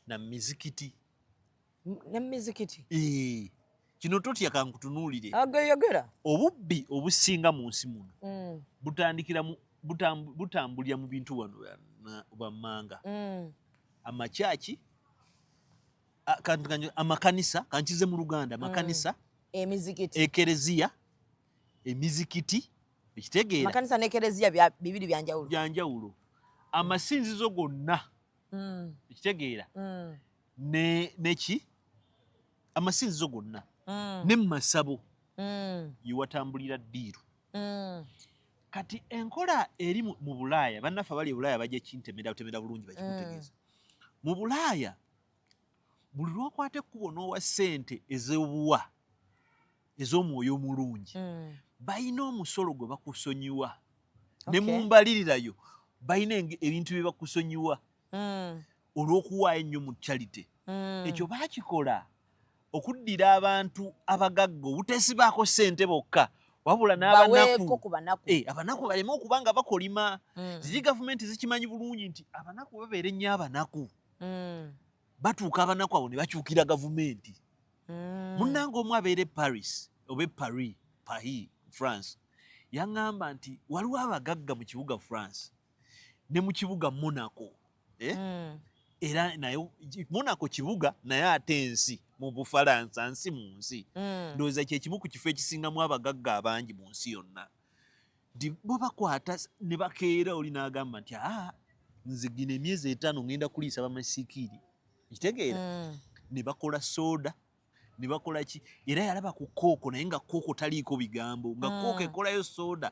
[SPEAKER 2] na mizikiti kino totya kankutunuulire
[SPEAKER 3] ageyogera
[SPEAKER 2] obubbi obusinga mu nsi muno butambulira mu bintu wano bammanga amachachi amakanisa kankize mu Luganda amakanisa
[SPEAKER 3] emizikiti
[SPEAKER 2] ekereziya emizikiti ekitegeera
[SPEAKER 3] amakanisa n'ekereziya bibiri byanjawulo
[SPEAKER 2] amasinzizo gonna ekitegeera neki amasinzizo gonna ne masabo yiwatambulira ddiiru kati enkola eri mu Bulaaya bannaffe abali e Bulaaya bajja kintemera bulungi bakikutegeeza mu Bulaaya buli lwakwata ekkubo n'owa ssente ez'obuwa ez'omwoyo omulungi balina omusolo gwe bakusonyiwa ne mu mbalirirayo balina ebintu bye bakusonyiwa olw'okuwaayo ennyo mu charity ekyo baakikola okuddira abantu abagagga obutesibaako ssente bokka wabula n'abanaku baleme okuba nga bakolima ziri gavumenti zikimanyi bulungi nti abanaku babeera ennyo abanaku batuuka abanaku abo ne bakyukira gavumenti munnange omu abeera e Paris oba Paris France yaŋŋamba nti waliwo abagagga mu kibuga France ne mu kibuga Monaco era naye Monaco kibuga naye ate nsi mu Bufalansa nsi mu nsi ndowooza kyekimu ku kifo ekisingamu abagagga abangi mu nsi yonna nti bo bakwata ne bakeera oli n'agamba nti nze gino emyezi 5 ngenda kuliisa bamasiikiri kitegeera ne bakola soda ne bakola ki era yalaba ku kooko naye nga kooko taliiko bigambo nga kooko ekolayo soda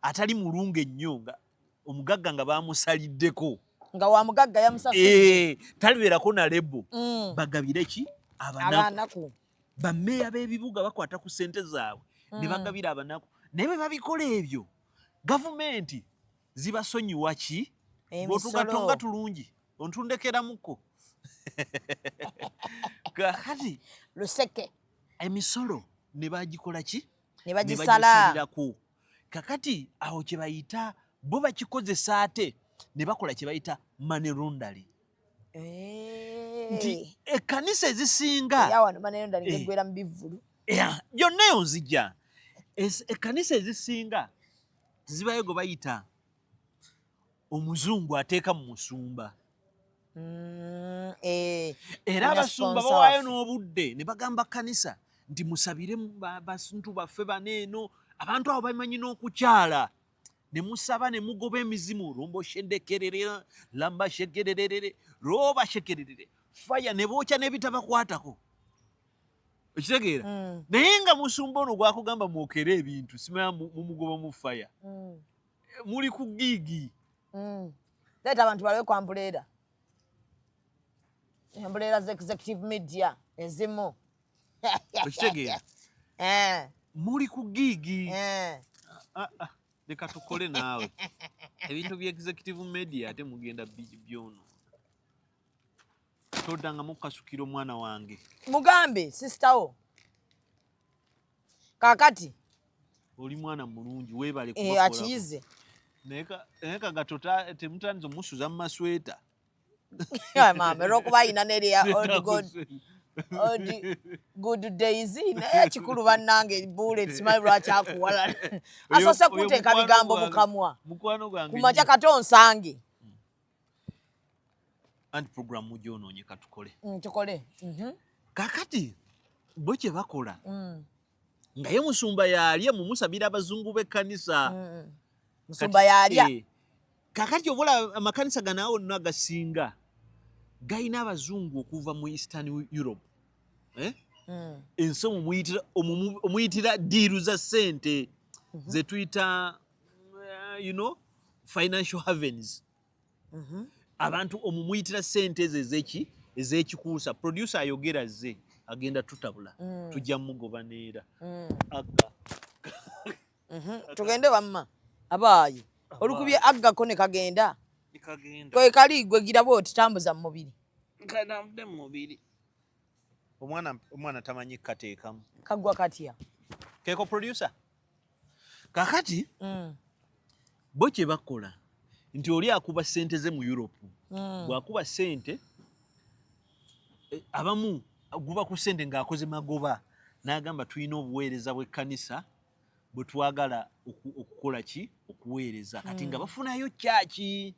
[SPEAKER 2] atali mulungu ennyo nga omugagga nga baamusaliddeko
[SPEAKER 3] nga wa mugagga yamusasudde
[SPEAKER 2] talibeerako na lebo bagabire ki
[SPEAKER 3] abanaku
[SPEAKER 2] bammeeya b'ebibuga bakwata ku ssente zaabwe ne bagabira abanaku naye bwe babikola ebyo gavumenti zibasonyiwa ki bw'otugatonga tulungi ontundekeramuko kati
[SPEAKER 3] luseke
[SPEAKER 2] emisolo ne bagikola ki
[SPEAKER 3] ne bagisala
[SPEAKER 2] kakati awo kye bayita bo bakikozesa ate ne bakola kye bayita money laundering nti ekkanisa ezisinga
[SPEAKER 3] yawano money laundering eggwera mu bivvulu
[SPEAKER 2] yonna eyo nzija ekkanisa ezisinga zibayo gwe bayita omuzungu ateeka mu musumba era abasumba bawaayo n'obudde ne bagamba kkanisa nti musabire basintu baffe baneeno abantu abo bamanyi n'okukyala ne musaba ne mugoba emizimu lomboshendekerere lambashekererere roobashekererere faya ne bookya n'ebitabakwatako okitegeera naye nga musumba ono gwakugamba mwokere ebintu simanya mumugoba mu faya muli ku giigi
[SPEAKER 3] leeta abantu baliwe ku ambuleera ambuleera z executive media ezimu
[SPEAKER 2] okitegeera muli ku giigi leka tukole naawe ebintu bya executive media ate mugenda byono toddangamu kukasukira omwana wange
[SPEAKER 3] mugambe sisitawo kakati
[SPEAKER 2] oli mwana mulungi weebale
[SPEAKER 3] akiyize
[SPEAKER 2] naye kagato temutandise omusuza mu masweta
[SPEAKER 3] mama olwokuba ayina neriya good days naye kikulu bannange bullets simanyi lwaki akuwala asose kuteeka bigambo mu kamwa kumakya kati onsange
[SPEAKER 2] anti programu gyonoonye katukole
[SPEAKER 3] tukole
[SPEAKER 2] kakati bo kye bakola nga ye musumba yalya mumusabira abazungu b'ekkanisa
[SPEAKER 3] musumba yalya
[SPEAKER 2] kakati obola amakanisa gano wonna gasinga galina abazungu okuva mu Eastern Europe ensi omuyitira diiru za ssente ze tuyita financial havens abantu omumuyitira ssente ezo ez'ekikuusa producer ayogera ze agenda tutabula tujja mugoba neera agga
[SPEAKER 3] tugende wamma abaayi olukubye aggako ne kagenda kwe kali gwe giraba otitambuza mu mubiri
[SPEAKER 2] kanamde mu mubiri omwana tamanyi kateekamu
[SPEAKER 3] kagwa katya
[SPEAKER 2] keeko producer kakati bo kye bakola nti oli akuba ssente ze mu Europe bw'akuba ssente abamu guba ku ssente ng'akoze magoba n'agamba tulina obuweereza bw'ekkanisa bwe twagala okukola ki okuweereza kati nga bafunayo kyaki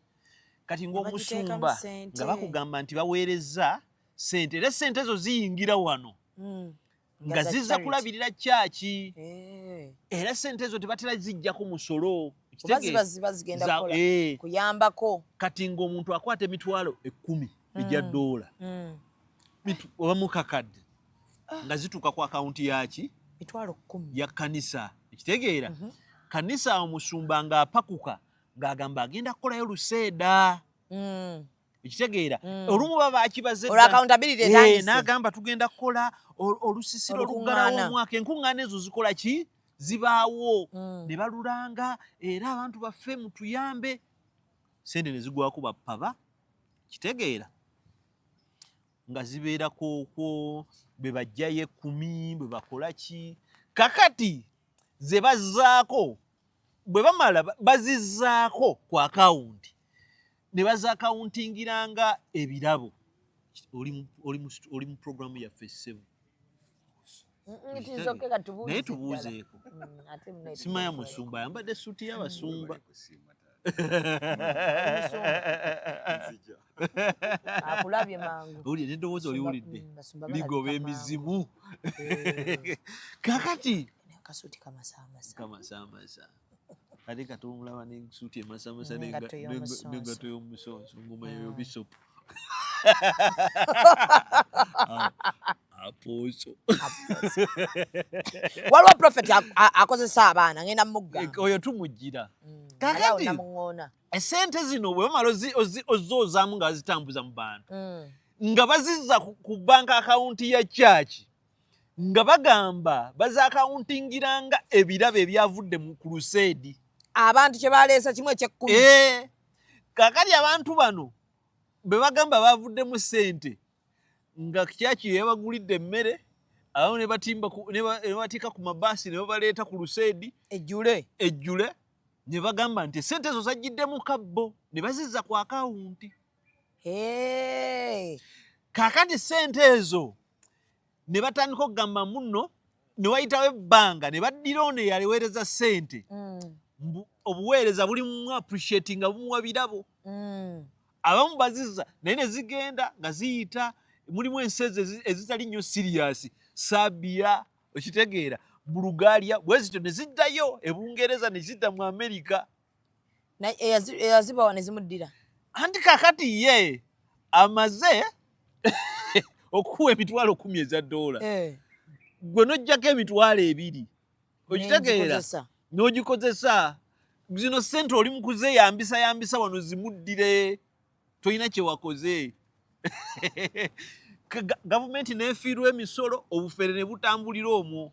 [SPEAKER 2] kati ng'omusumba nga bakugamba nti baweereza ssente era ssente ezo ziyingira wano nga zizza kulabirira kyaki era ssente ezo tebatera zijjako musolo
[SPEAKER 3] kuyambako
[SPEAKER 2] kati ng'omuntu akwata emitwalo 10 egya dola oba mukakadde nga zituuka ku akawunti yaki
[SPEAKER 3] mitwalo 10
[SPEAKER 2] ya kanisa ekitegeera kanisa omusumba ng'apakuka ng'agamba agenda kukolayo luseeda ekitegeera olumu baba bakibaze n'agamba tugenda kukola olusisiro olugalawo omwaka enkuŋŋaana ezo zikola ki zibaawo ne balulanga era abantu baffe mutuyambe sente ne zigwako bapaba kitegeera nga zibeerako bwe bajjayo 10 bwe bakola ki kakati ze bazzaako bwe bamala bazizzaako ku akawunti ne baza akawuntingiranga ebirabo oli mu programu yaffe ssebo naye tubuuzeeko simanya musumba ayambadde suuti y'abasumba
[SPEAKER 3] akulabye mangu
[SPEAKER 2] owulire n'eddoboozi oliwulidde ligoba emizimu kakati
[SPEAKER 3] kasuuti
[SPEAKER 2] kamasaamasa ate katomulaba n'ensuuti emasamasa n'engato y'omusonso ngoma eyo bisopu Aposo.
[SPEAKER 3] Waliwo prophet akozesa abaana ngenda mugga.
[SPEAKER 2] Oyo tumugira.
[SPEAKER 3] Kakati namungona.
[SPEAKER 2] Esente zino bwe bamala ozoozamu nga bazitambuza mu bantu. Nga bazizza ku bank account ya church. Nga bagamba baza accountingiranga ebirabo ebyavudde mu crusade.
[SPEAKER 3] Abantu kye baleesa kimu eky'ekkumi.
[SPEAKER 2] Kakati abantu bano be bagamba bavudde mu sente nga kyaki yabagulidde emmere awo ne batika ku mabasi ne baleeta ku lusedi
[SPEAKER 3] ejjule
[SPEAKER 2] ne bagamba nti sente zo zajjidde mu kabbo ne bazizza ku akawunti. Kakati sente ezo ne batandika okugamba muno ne wayitawo ebbanga ne baddira ono eyaliweereza sente. Obuweereza buli mu appreciating nga bumuwa birabo. Abamu bazizza naye ne zigenda nga ziyita mulimu ensi ezitali nnyo serious. Sabia okitegeera Bulgaria bwe zityo ne ziddayo e Bungereza ne zidda mu America.
[SPEAKER 3] Eyazibawa ne zimuddira.
[SPEAKER 2] Anti kakati ye amaze okuwa emitwalo 10 eza dola. Gwe nojjako emitwalo 2. Okitegeera n'ogikozesa zino sente oli mukuze yambisa wano zimuddire toyina kye wakoze. Gavumenti neefiirwa emisolo obufere ne butambulira omwo.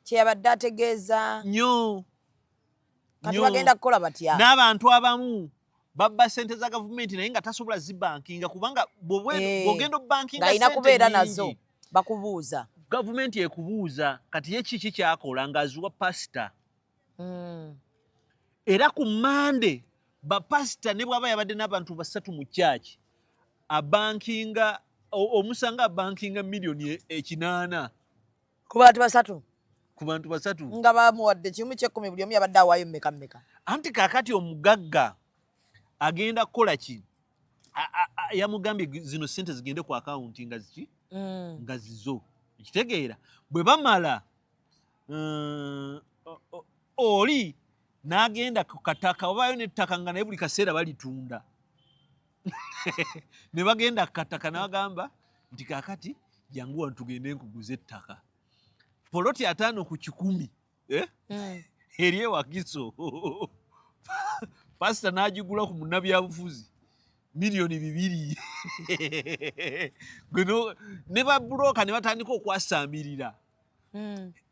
[SPEAKER 3] Kyeyabadde ategeeza
[SPEAKER 2] nnyo
[SPEAKER 3] kati bagenda kukola batya.
[SPEAKER 2] N'abantu abamu babba sente za gavumenti naye nga tasobola zibankinga kubanga bw'ogenda obbankinga
[SPEAKER 3] sente alina kubeera nazo bakubuuza.
[SPEAKER 2] Gavumenti ekubuuza kati ye kiki kyakola ng'azuwa pasita. Era ku Mande bapasita ne bw'aba yabadde n'abantu 3 mu church abankinga omusanga abankinga milioni 8
[SPEAKER 3] ku bantu 3.
[SPEAKER 2] Ku bantu 3
[SPEAKER 3] nga bamuwadde kimu ky'ekkumi buli omu yabadde awaayo mmeka.
[SPEAKER 2] Anti kakati omugagga agenda kukola ki? Yamugambye zino sente zigende ku akawunti nga ziki nga zizo. Ekitegeera bwe bamala oli n'agenda ku kataka obayo n'ettaka nga naye buli kaseera balitunda. Ne bagenda ku kataka n'agamba nti kakati jangu wano tugende nkuguza ettaka poloti 5 ku 10 eri ewakiso. Pasita n'agigula ku munnabyabufuzi milioni 2. Gweno ne babuloka ne batandika okwasaamirira.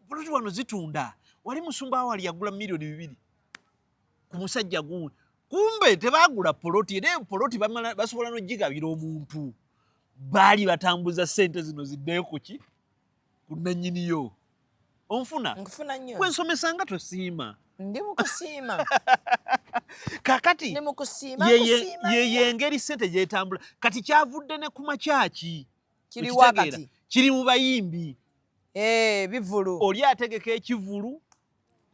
[SPEAKER 2] Poloti wano zitunda. Wali musumba wali yagula milioni 2 ku musajja gundi. Kumbe tebaagula poloti era poloti basobola n'ogigabira omuntu. Baali batambuza sente zino ziddeyo ku ki? Ku nannyiniyo. Onfuna?
[SPEAKER 3] Nkufuna nnyo.
[SPEAKER 2] Gwe nsomesanga tosiima.
[SPEAKER 3] Ndi mu kusiima.
[SPEAKER 2] Kakati
[SPEAKER 3] ndi mu kusiima.
[SPEAKER 2] Ye engeri sente gyetambula. Kati kyavudde ne ku makyaki.
[SPEAKER 3] Kiri wakati.
[SPEAKER 2] Kiri mu bayimbi.
[SPEAKER 3] Bivulu.
[SPEAKER 2] Oli ategeka ekivulu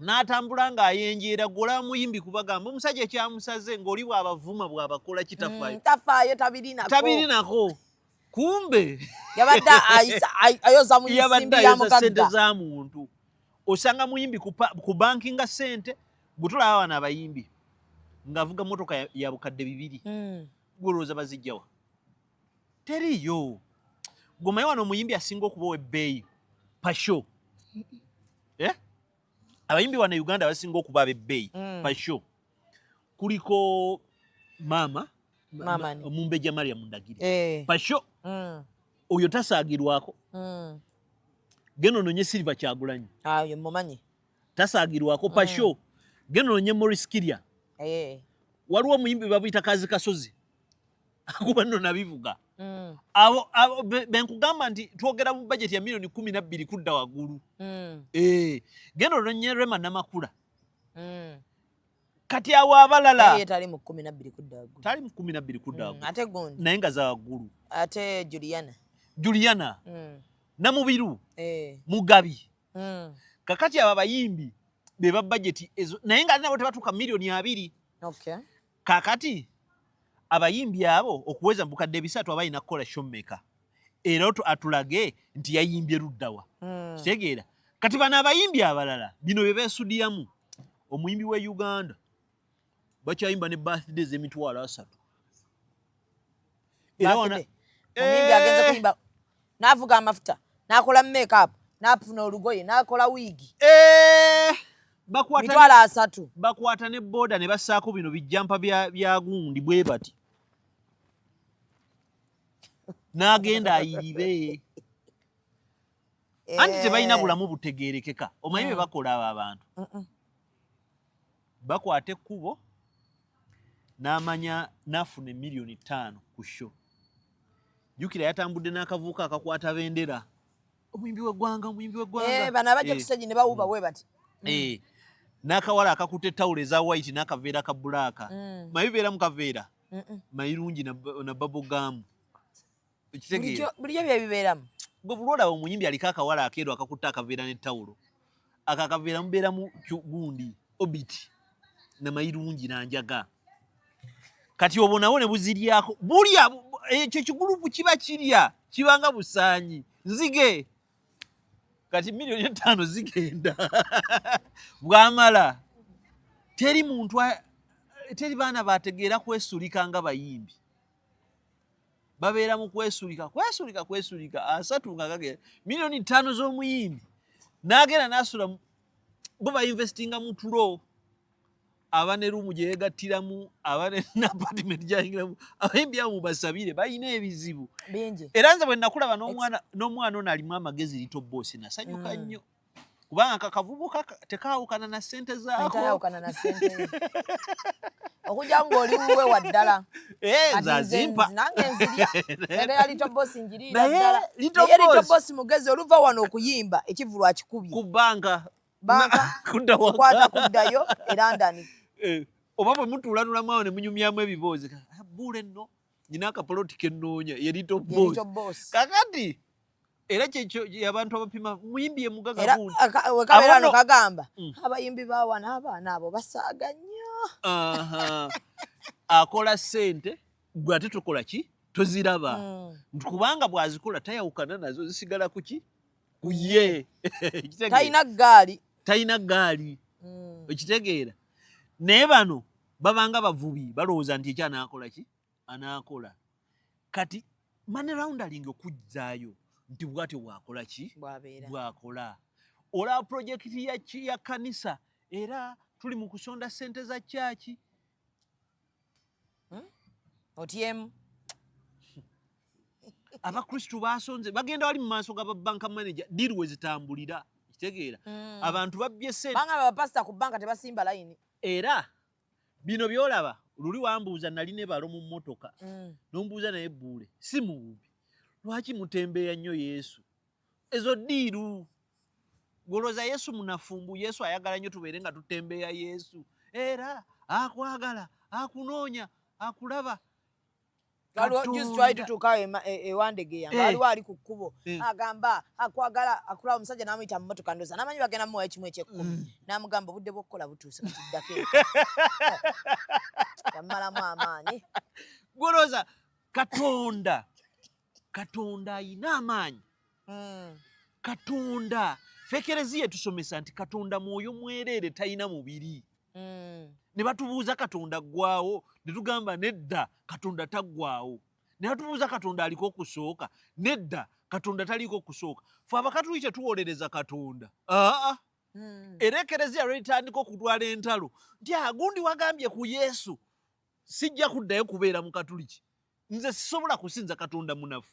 [SPEAKER 2] n'atambula ng'ayenjeera gola muyimbi kubagamba omusajja ekyamusaze ng'oli bw'abavuma bw'abakola kitafaayo.
[SPEAKER 3] Tafaayo tabiri
[SPEAKER 2] nako. Kumbe
[SPEAKER 3] yabadde ayoza mu nsimbi ya mugagga.
[SPEAKER 2] Sente za muntu. Osanga muyimbi ku banki nga sente butulaba wana abayimbi ng'avuga motoka ya bukadde 2. Gwolowooza bazijjawa? Teriyo. Gomaye wano omuyimbi asinga okubawa ebbeeyi pasho. Abayimbi wano Uganda basinga okuba ab'ebbeeyi pasho. Kuliko mama Mumbejja Maria Mundagiri. Pasho. Oyo tasaagirwako. Geno nonye Silva Kyagulanyi.
[SPEAKER 3] Ayo mumanyi.
[SPEAKER 2] Tasaagirwako pasho. Geno nonye Morris Kirya. Waliwo omuyimbi babuyita Kazi Kasozi. Akuba nno nabivuga. Abo benkugamba nti twogera mu budget ya milioni 12 kudda waggulu. Geno nonye Rema Namakula. Kati awo abalala.
[SPEAKER 3] Ye tali mu 12 kudda waggulu.
[SPEAKER 2] Tali mu 12 kudda waggulu.
[SPEAKER 3] Ate gundi.
[SPEAKER 2] Naye nga za waggulu.
[SPEAKER 3] Ate
[SPEAKER 2] Juliana. Namubiru. Mugabi. Kakati aba bayimbi beba budget ezo naye nga nabo tebatuuka milioni 2.
[SPEAKER 3] Okay.
[SPEAKER 2] Kakati abayimbi abo okuweza mbukadde 3 abayina kukola showmaker. Era atulage nti yayimbye luddawa. Kitegeera. Kati bana abayimbi abalala bino bye beesudiyamu. Omuyimbi we Uganda bakyayimba ne birthdays emitwalo 3. Era wana
[SPEAKER 3] omuyimbi agenze kuyimba n'avuga amafuta n'akola make-up n'afuna olugoye n'akola wiigi mitwalo 3
[SPEAKER 2] bakwata ne boda ne bassaako bino bijjampa bya gundi bwe bati n'agenda ayiribe anti tebalina bulamu butegeerekeka omanyi bye bakola abo abantu bakwata ekkubo n'amanya n'afuna miliyoni 5 ku sho jjukira yatambudde n'akavuuka akakwata bendera omuyimbi w'eggwanga
[SPEAKER 3] bano abajja kusegi ne bawuba bwe bati
[SPEAKER 2] n'akawala akakutte tawulo eza white n'akaveera ka bulaaka mayi bibeera mu kaveera mayirungi na babogamu
[SPEAKER 3] bulijjo bye bibeeramu
[SPEAKER 2] gwe bulolaba omuyimbi aliko akawala akeeru akakutte akaveera ne tawulo akakaveera mubeeramu gundi obiti na mayirungi nanjaga kati obonawo ne buziryako bulya ekyo kigulupu kiba kirya kibanga busaanyi nzige kati miliyoni 5 zigenda bwamala teri muntu teri baana bategeera kwesulika nga bayimbi babeera mu kwesulika asatu nga kagenda miliyoni 5 z'omuyimbi n'agenda n'asula bo bayinvestinga mu tulo aba ne ruumu gye yeegattiramu aba ne apartment gyayingiramu abayimbi abo mubasabire balina ebizibu
[SPEAKER 3] bingi
[SPEAKER 2] era nze bwe nakulaba n'omwana ono alimu amagezi Little Boss nasanyuka nnyo kubanga kakavubuka tekaawukana na ssente zaako
[SPEAKER 3] okujja ng'oli wuwe waddala
[SPEAKER 2] zazimpa
[SPEAKER 3] nange nzirya ssente ya Little Boss njiriira ddala naye Little Boss mugezi oluva wano okuyimba ekivulu akikubye
[SPEAKER 2] ku banka
[SPEAKER 3] kwata kuddayo era ndani
[SPEAKER 2] oba bwe mutuulanulamu awo ne munyumyamu ebiboozi buule nno nyina akapoloti kennoonya ye Little Boss kakati era kyekyo abantu abapima muyimbi ye mugaga bundi
[SPEAKER 3] wekabeera no kagamba abayimbi bawana abaana abo basaaga nnyo
[SPEAKER 2] akola ssente gwe ate tokola ki toziraba kubanga bw'azikola tayawukana nazo zisigala kuki kuye talina ggaali ekitegeera naye bano babanga bavubi balowooza nti ekyanaakola ki anaakola kati money laundering okuzzaayo nti bwatyo bwakola ki bwakola olaba pulojekiti ya kanisa era tuli mu kusonda ssente za kyaki
[SPEAKER 3] otyemu
[SPEAKER 2] abakristu basonze bagenda wali mu maaso ga banka manager diru we zitambulira kitegeera abantu babbye ssente
[SPEAKER 3] banga abapasita ku banka tebasimba layini
[SPEAKER 2] era bino byolaba luli wambuuza nali ne balo mu mmotoka nombuuza naye buule si mububi lwaki mutembeeya nnyo Yesu ezo ddiiru golooza Yesu munafumbu Yesu ayagala nnyo tubeere nga tutembeeya Yesu era akwagala akunoonya akulaba
[SPEAKER 3] ewandegeya ngaaliwo ali ku kkubo agamba akwagala akulaba omusajja n'amuyita mu mmotoka ndoza n'amanyi bagenda muwayo kimu eky'ekkumi n'amugamba obudde bw'okukola butuuse katiddako yammalamu amaanyi
[SPEAKER 2] golooza katonda ayina amaanyi katonda fekereziya tusomesa nti katonda mwoyo mwereere talina mubiri ne batubuuza katonda ggwawo ne tugamba nedda katonda taggwawo ne batubuuza katonda aliko okusooka nedda katonda taliiko kusooka fe abakatuliki tetuwolereza katonda era ekereziya lwetandika okutwala entalo nti agundi wagambye ku Yesu sijja kuddayo kubeera mu katuliki nze sisobola kusinza katonda munafu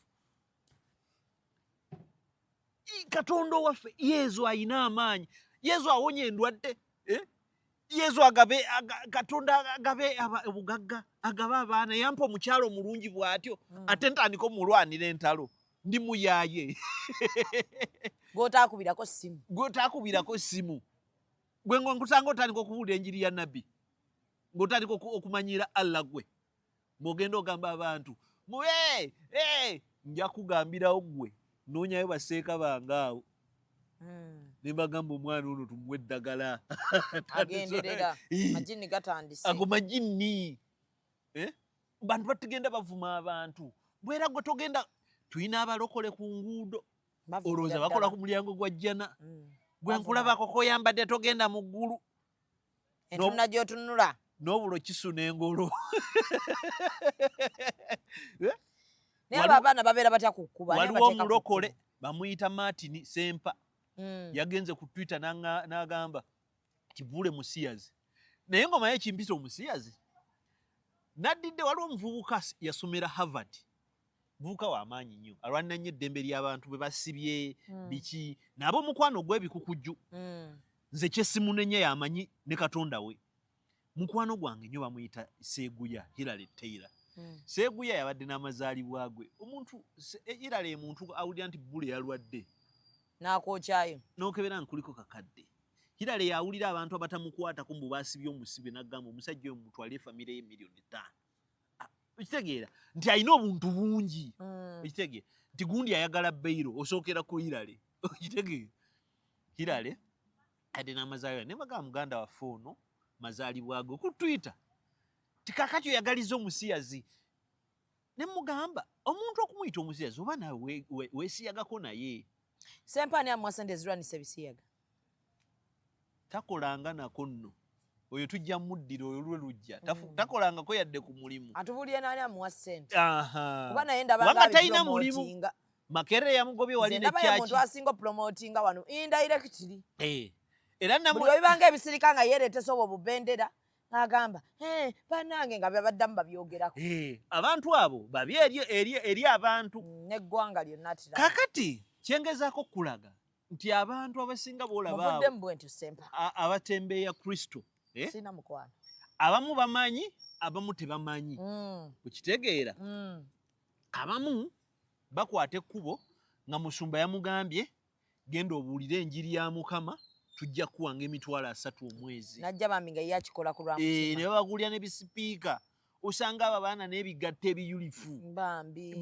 [SPEAKER 2] katonda owaffe Yesu ayina amaanyi Yesu awonya endwadde Yesu katonda agabe obugagga agabe abaana yampa omukyalo omulungi bw'atyo ate ntandika omulwanira entalo ndi muyaaye gw'otaakubirako ssimu gwe nkutanga otandika okubuulira enjiri ya nabbi ng'otandika okumanyira Allah gwe ng'ogenda ogamba abantu nja kugambirawo gwe noonyayo baseeka bange awo ne bagamba omwana ono tumuwe eddagala
[SPEAKER 3] agenderera majini gatandise
[SPEAKER 2] ago majini bantu batugenda bavuma abantu bwera gwe togenda tulina abalokole ku nguudo olowooza bakola ku mulyango gwa jjana gwe nkulabako koyambadde togenda mu ggulu
[SPEAKER 3] entunula gy'otunula
[SPEAKER 2] n'obulo kisuna engolo
[SPEAKER 3] naye abaana babeera batya kukkuba
[SPEAKER 2] waliwo omulokole bamuyita Martin Sempa yagenze ku Twitter n'agamba kivule musiyazi naye ngoma ye kimpisa omusiyazi naddidde waliwo omuvubuka yasomera Harvard muvubuka w'amaanyi nnyo alwanira nnyo eddembe ly'abantu bwe basibye biki nabo omukwano gw'ebikukujju nze kyesimunenya yamanyi ne Katonda we mukwano gwange nnyo bamuyita Seguya Hillary Taylor Seguya yabadde n'amazaalibwa gwe omuntu Hillary muntu awulira nti Bule yalwadde
[SPEAKER 3] n'akookyayo
[SPEAKER 2] n'okebera nkuliko kakadde Hillary yawulira abantu abatamukwatako mbu baasibye omusibe n'agamba omusajja oyo mutwale famire ye $5,000,000 okitegeera nti alina obuntu bungi okitegeera nti gundi ayagala Beiro osookera ku Hillary okitegeera Hillary adde n'amazaalibwa ne bagamba muganda waffe ono mazaalibwa go ku Twitter tikakati oyagaliza omusiyazi ne mugamba omuntu okumuyita omusiyazi oba nawe weesiyagako naye
[SPEAKER 3] Sempa ne amwasente ezirwanisa ebisiyaga
[SPEAKER 2] takolanga nako nno oyo tujja muddira oyo lwe lujja takolangako yadde ku mulimu
[SPEAKER 3] atubulye nani amuwa ssente
[SPEAKER 2] kuba
[SPEAKER 3] naye ndabanga
[SPEAKER 2] talina mulimu Makerere yamugobye wali ne
[SPEAKER 3] kyaki omuntu asinga promotinga wano indirectly
[SPEAKER 2] era
[SPEAKER 3] buli bibanga ebisirika nga yeeretesa obwo bubendera n'agamba bannange nga babaddamu babyogerako
[SPEAKER 2] abantu abo babi eri abantu
[SPEAKER 3] n'eggwanga lyonna
[SPEAKER 2] kakati kyengezaako kulaga nti abantu abasinga boolaba abatembeeya Kristo
[SPEAKER 3] sina mukwano
[SPEAKER 2] abamu bamanyi abamu tebamanyi okitegeera abamu bakwata ekkubo nga musumba yamugambye genda obuulire enjiri ya Mukama tujja kuwanga $30,000 omwezi
[SPEAKER 3] najja bambi nga yakikola ku
[SPEAKER 2] lwamutima ne babagulira n'ebisipiika osanga abo abaana n'ebigatto ebiyulifu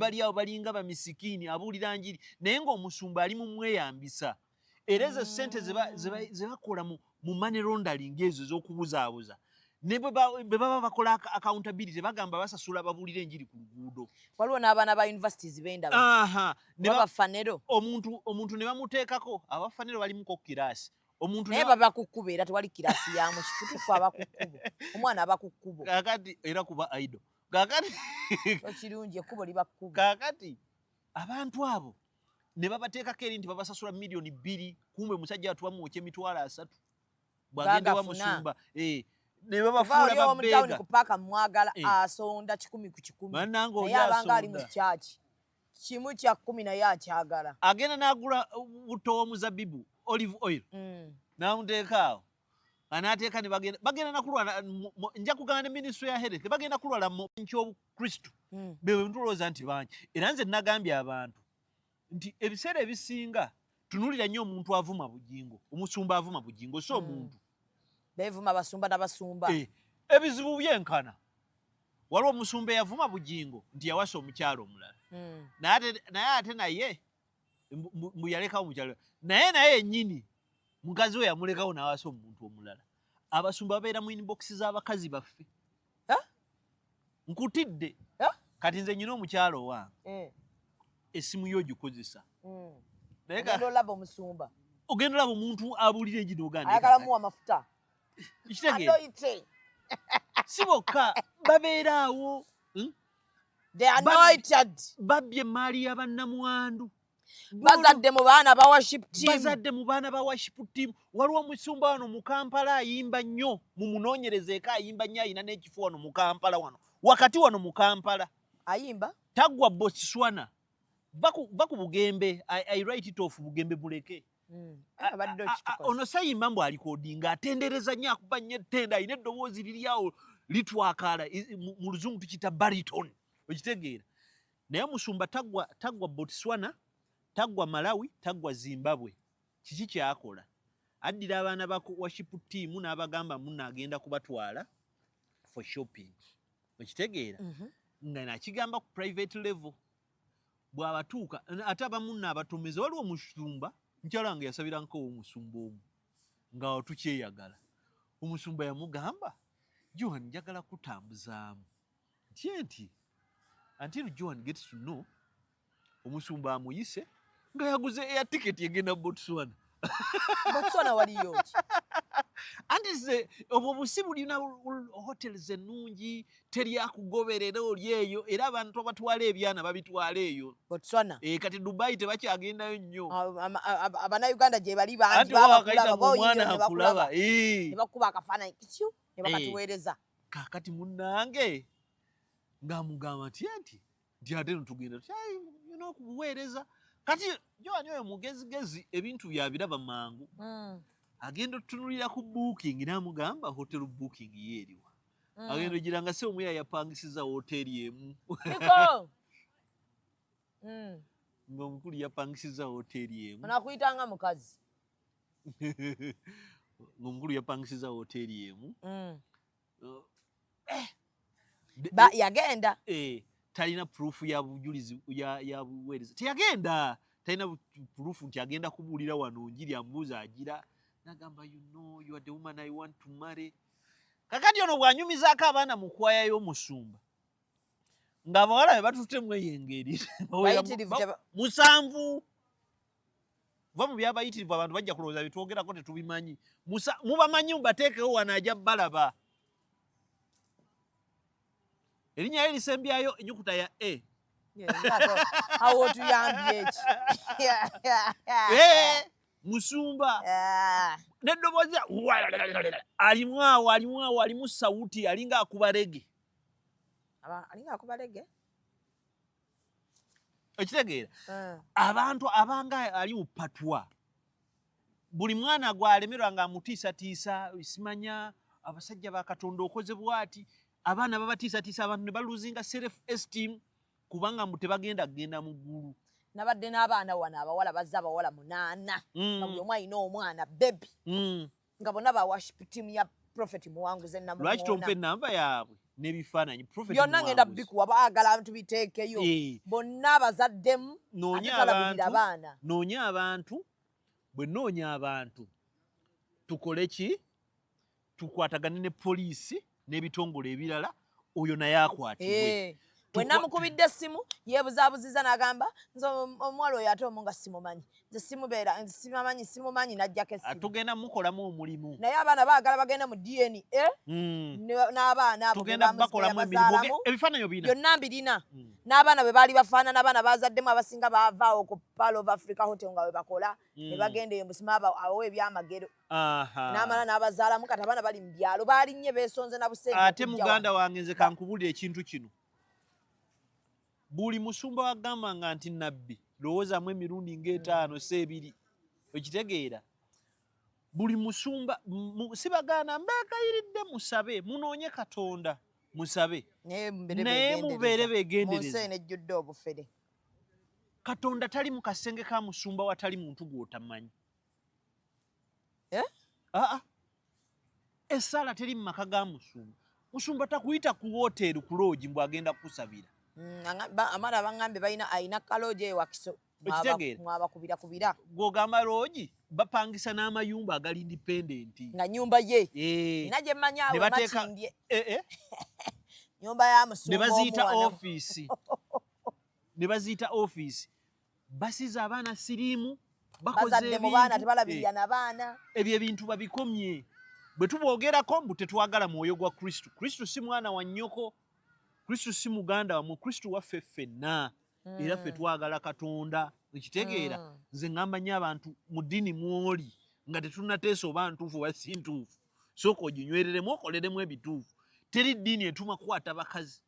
[SPEAKER 2] bali awo balinga bamisikini abuulira njiri naye ng'omusumba ali mu mweyambisa era ezo ssente ze bakola mu money laundering ezo ez'okubuzaabuza ne bwe baba bakola accountability bagamba basasula babuulira enjiri ku luguudo
[SPEAKER 3] waliwo n'abaana ba universities bendaba bafanero
[SPEAKER 2] omuntu ne bamuteekako abafanero balimuko kiraasi omuntu
[SPEAKER 3] naye baba ku kkubo era tewali kiraasi yamu kituufu aba ku kkubo omwana aba ku kkubo
[SPEAKER 2] kakati era kuba idol kakati
[SPEAKER 3] kirungi ekkubo liba kkubo
[SPEAKER 2] kakati abantu abo ne babateekako eri nti babasasula $2,000,000 kumbe musajja atubamuwokya $3,000 bwagenda wa musumba ne babafuula babbeega
[SPEAKER 3] ku paaka mwagala asonda 10 ku 10 naye abanga ali mu kyaki kimu kya 10 naye akyagala
[SPEAKER 2] agenda n'agula butto w'omuzabibu olive oil n'amuteeka awo anaateeka ne bagenda nakulwala nja kugana ne ministry ya health bagenda kulwala mu ky'obukristu bewe ntulowooza nti bangi era nze nagambye abantu nti ebiseera ebisinga tunulira nnyo omuntu avuma bugingo omusumba avuma bugingo so omuntu
[SPEAKER 3] bevuma basumba n'abasumba
[SPEAKER 2] ebizibu byenkana waliwo omusumba eyavuma bugingo nti yawasa omukyalo omulala naye ate naye mbuyalekawo mukyalo naye ennyini mukazi we yamulekawo n'awasa omuntu omulala abasumba babeera mu inbox z'abakazi baffe nkutidde kati nze nyina omukyalo wange essimu yo ogikozesa
[SPEAKER 3] ogenda olaba omusumba
[SPEAKER 2] ogenda olaba omuntu abuulira enjiri oganda
[SPEAKER 3] ayagalamu amafuta
[SPEAKER 2] kitegeera si bokka babeera awo babbye emaali y'abannamwandu
[SPEAKER 3] bazadde mu baana ba
[SPEAKER 2] worship team waliwo omusumba wano mu Kampala ayimba nnyo mu munoonyereza eka ayimba nnyo ayina n'ekifo wano mu Kampala wano wakati wano mu Kampala
[SPEAKER 3] ayimba
[SPEAKER 2] taggwa Botswana baku Bugembe I write it off Bugembe buleke ono sayimba mbu alikodinga atendereza nnyo akuba nnyo ettenda ayina eddoboozi liri awo litwakaala mu luzungu tukita bariton okitegeera naye omusumba taggwa Botswana taggwa Malawi taggwa Zimbabwe kiki kyakola addira abaana ba worship team n'abagamba munna agenda kubatwala for shopping okitegeera nga nakigamba ku private level bw'abatuuka ate abamunna abatomeze waliwo omusumba mukyala wange yasabiranko omusumba omu nga tukyeyagala omusumba yamugamba Johan njagala kutambuzaamu nti until Johan gets to know omusumba amuyise nga yaguze air ticket yegenda Botswana
[SPEAKER 3] Botswana waliyo ki?
[SPEAKER 2] Anti ze obwo busi bulina hotels ennungi teri akugoberera oli eyo era abantu abatwala ebyana babitwala eyo.
[SPEAKER 3] Botswana.
[SPEAKER 2] Kati Dubai tebakyagendayo nnyo.
[SPEAKER 3] Abannayuganda gye bali bangi
[SPEAKER 2] Anti wakaita mwana akulaba.
[SPEAKER 3] Ne bakuba akafaananyi kityo ne bakatuweereza.
[SPEAKER 2] Kaakati munnange ng'amugamba nti ate ntugenda okubuweereza. Kati Joani oyo mugezigezi ebintu byabiraba mangu. Agenda otutunulira ku booking n'amugamba hotel booking yeeriwa. Agenda ogira nga se omuya yapangisiza hoteli emu. Ng'omukulu yapangisiza hoteli emu.
[SPEAKER 3] Onakuyitanga mukazi.
[SPEAKER 2] Ng'omukulu yapangisiza hoteli emu.
[SPEAKER 3] Yagenda.
[SPEAKER 2] Talina proof ya bujulizi ya buweereza. Teyagenda. Talina proof nti agenda kubuulira wano njiri ambuuza agira. Nagamba you are the woman I want to marry. Kakati ono bw'anyumizaako abaana mu kwaya y'omusumba. Ng'abawala be batutemu eyengeri. Musanvu. Va mu byabayitirivu abantu bajja kulowooza bitwogerako tetubimanyi. Mubamanyi mubateekewo wano ajja balaba. Erinnya lye lisembyayo ennyukuta ya A.
[SPEAKER 3] Awo tuyambye eki.
[SPEAKER 2] Musumba. N'eddoboozi alimu awo alimu sawuti alinga akuba rege.
[SPEAKER 3] Alinga akuba rege?
[SPEAKER 2] Okitegeera? Abantu abanga ali mu patwa. Buli mwana gw'alemerwa ng'amutiisatiisa simanya abasajja ba Katonda okoze bw'ati. Abaana babatiisatiisa abantu ne baluzinga self esteem kubanga mbu tebagenda kugenda mu ggulu.
[SPEAKER 3] Nabadde n'abaana wano abawala bazze abawala 8 nga buli omu alina omwana baby nga bonna ba worship team ya Prophet Muwanguzi Namulongo.
[SPEAKER 2] Lwaki tompa ennamba yaabwe n'ebifaananyi Prophet
[SPEAKER 3] Muwanguzi? Byonna ngenda bikuwa baagala abantu biteekeyo. Bonna abazaddemu
[SPEAKER 2] noonya abantu bwe noonya abantu tukole ki? Tukwatagane ne poliisi n'ebitongole ebirala oyo naye akwatibwe.
[SPEAKER 3] Bwe namukubidde essimu yeebuzaabuziza n'agamba nze omuwala oyo ate omu nga simumanyi nze simumanyi n'ajjako essimu.
[SPEAKER 2] Tugenda mukolamu omulimu.
[SPEAKER 3] Naye abaana baagala bagende mu DNA n'abaana abo
[SPEAKER 2] tugenda bakolamu emirimu ebifaananyi bina
[SPEAKER 3] byonna mbirina n'abaana bwe baali bafaanana abaana bazaddemu abasinga baavaawo ku Pearl of Africa Hotel nga bwe bakola ne bagenda eyo musima awo ebyamagero n'amala n'abazaalamu kati abaana bali mu byalo baalinnye beesonze na busenge.
[SPEAKER 2] Ate muganda wange nze kankubulira ekintu kino. Buli musumba wagambanga nti nabbi lowoozaamu emirundi ng'etaano seebiri. Okitegeera? Buli musumba sibagaana mbeekayiridde musabe munoonye Katonda musabe naye mubeere beegendereza.
[SPEAKER 3] Munsi ejjudde obufere.
[SPEAKER 2] Katonda tali mu kasenge ka musumba watali muntu gw'otamanyi. Essaala teri mu maka ga musumba. Musumba takuyita ku woteeri ku loogi mbw agenda kukusabira.
[SPEAKER 3] Amala bangambye ayina kaloogi eyo Wakiso mwabakubira.
[SPEAKER 2] Gw'ogamba loogi bapangisa n'amayumba agali independenti.
[SPEAKER 3] Nga nnyumba ye. Nina gye mmanyi awo Makindye. Nnyumba ya musumba omwana.
[SPEAKER 2] Ne baziyita ofiisi. Basiza abaana siriimu.
[SPEAKER 3] Bazadde mu baana tebalabirira na baana.
[SPEAKER 2] Ebyo ebintu babikomye. Bwe tuboogerako mbu tetwagala mwoyo gwa Kristo. Kristo si mwana wa nnyoko. Kristo si muganda wamwe. Kristo waffe ffenna. Era ffe twagala Katonda. Ekitegeera nze ngamba nnyo abantu mu ddiini mw'oli nga tetunnateesa oba ntuufu oba si ntuufu. Sooka oginywereremu okoleremu ebituufu. Teri ddiini etuma kukwata bakazi.